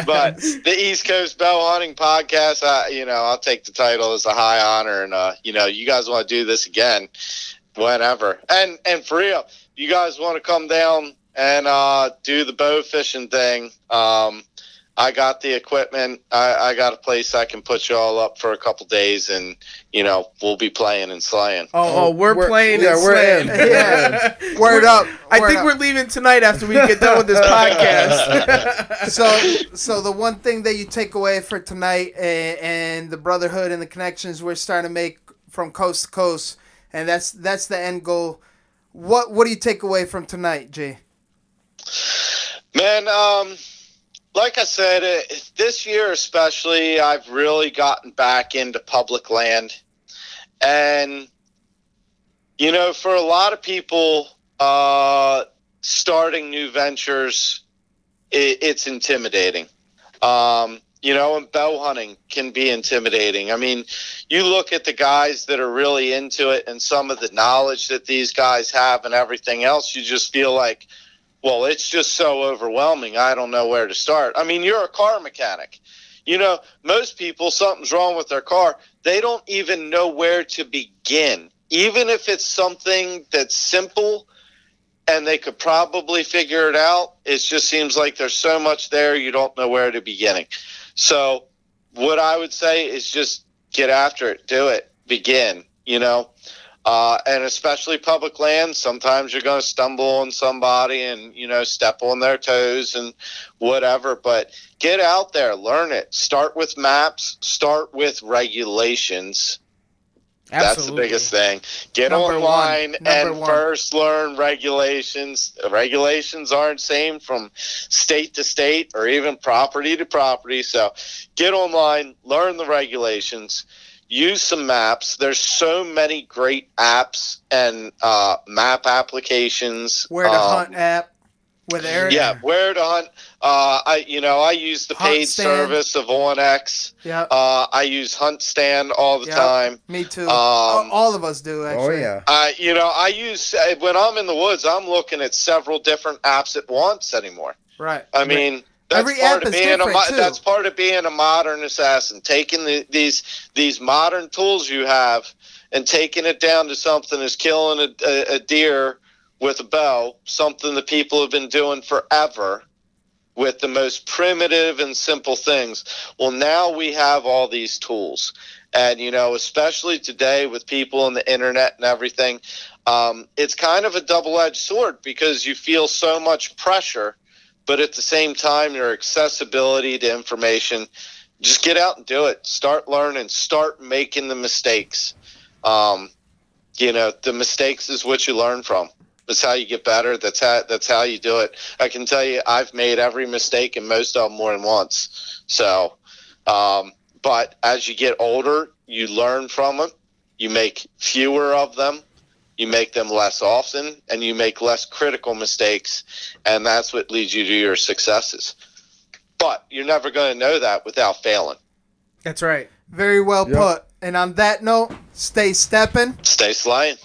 But the East Coast Bowhunting podcast, I'll take the title as a high honor. And, you guys want to do this again, whenever. And for real, you guys want to come down and do the bow fishing thing, I got the equipment. I got a place I can put you all up for a couple days, and we'll be playing and slaying.
We're playing and slaying.
Yeah. Word up.
I think we're leaving tonight after we get done with this podcast.
So the one thing that you take away for tonight and the brotherhood and the connections we're starting to make from coast to coast, and that's the end goal. What do you take away from tonight, Jay?
Man, like I said, this year especially, I've really gotten back into public land. And You know, for a lot of people, starting new ventures, it's intimidating. You know, and bow hunting can be intimidating. I mean, you look at the guys that are really into it and some of the knowledge that these guys have and everything else, you just feel like, well, it's just so overwhelming. I don't know where to start. I mean, you're a car mechanic. You know, most people, something's wrong with their car. They don't even know where to begin. Even if it's something that's simple and they could probably figure it out, it just seems like there's so much there you don't know where to begin. So what I would say is just get after it, do it, begin, you know. And especially public land, sometimes you're going to stumble on somebody and, you know, step on their toes and whatever. But get out there, learn it. Start with maps, start with regulations.
Absolutely.
That's the biggest thing. Get
Number
online
one. Number
and
one.
first learn regulations. Regulations aren't same from state to state or even property to property. So get online, learn the regulations. Use some maps. There's so many great apps and map applications.
Where to hunt app with Eric.
Yeah, where to hunt. I use the
Hunt
paid
Stand.
service of OnX.
Yeah.
I use Hunt Stand all the time.
Me too. All of us do,
Oh
actually.
yeah.
I use when I'm in the woods, I'm looking at several different apps at once anymore.
Right.
I mean, that's
Every
part
app
of
is
being
different, too.
that's part of being a modern assassin. Taking these modern tools you have and taking it down to something as killing a deer with a bow, something that people have been doing forever with the most primitive and simple things. Well, now we have all these tools. And, you know, especially today with people on the internet and everything, it's kind of a double-edged sword because you feel so much pressure, but at the same time, your accessibility to information, just get out and do it. Start learning. Start making the mistakes. You know, the mistakes is what you learn from. That's how you get better. That's how you do it. I can tell you I've made every mistake and most of them more than once. So, but as you get older, you learn from them. You make fewer of them. You make them less often, and you make less critical mistakes, and that's what leads you to your successes. But you're never going to know that without failing.
That's right.
Very well put. And on that note, stay stepping.
Stay slaying.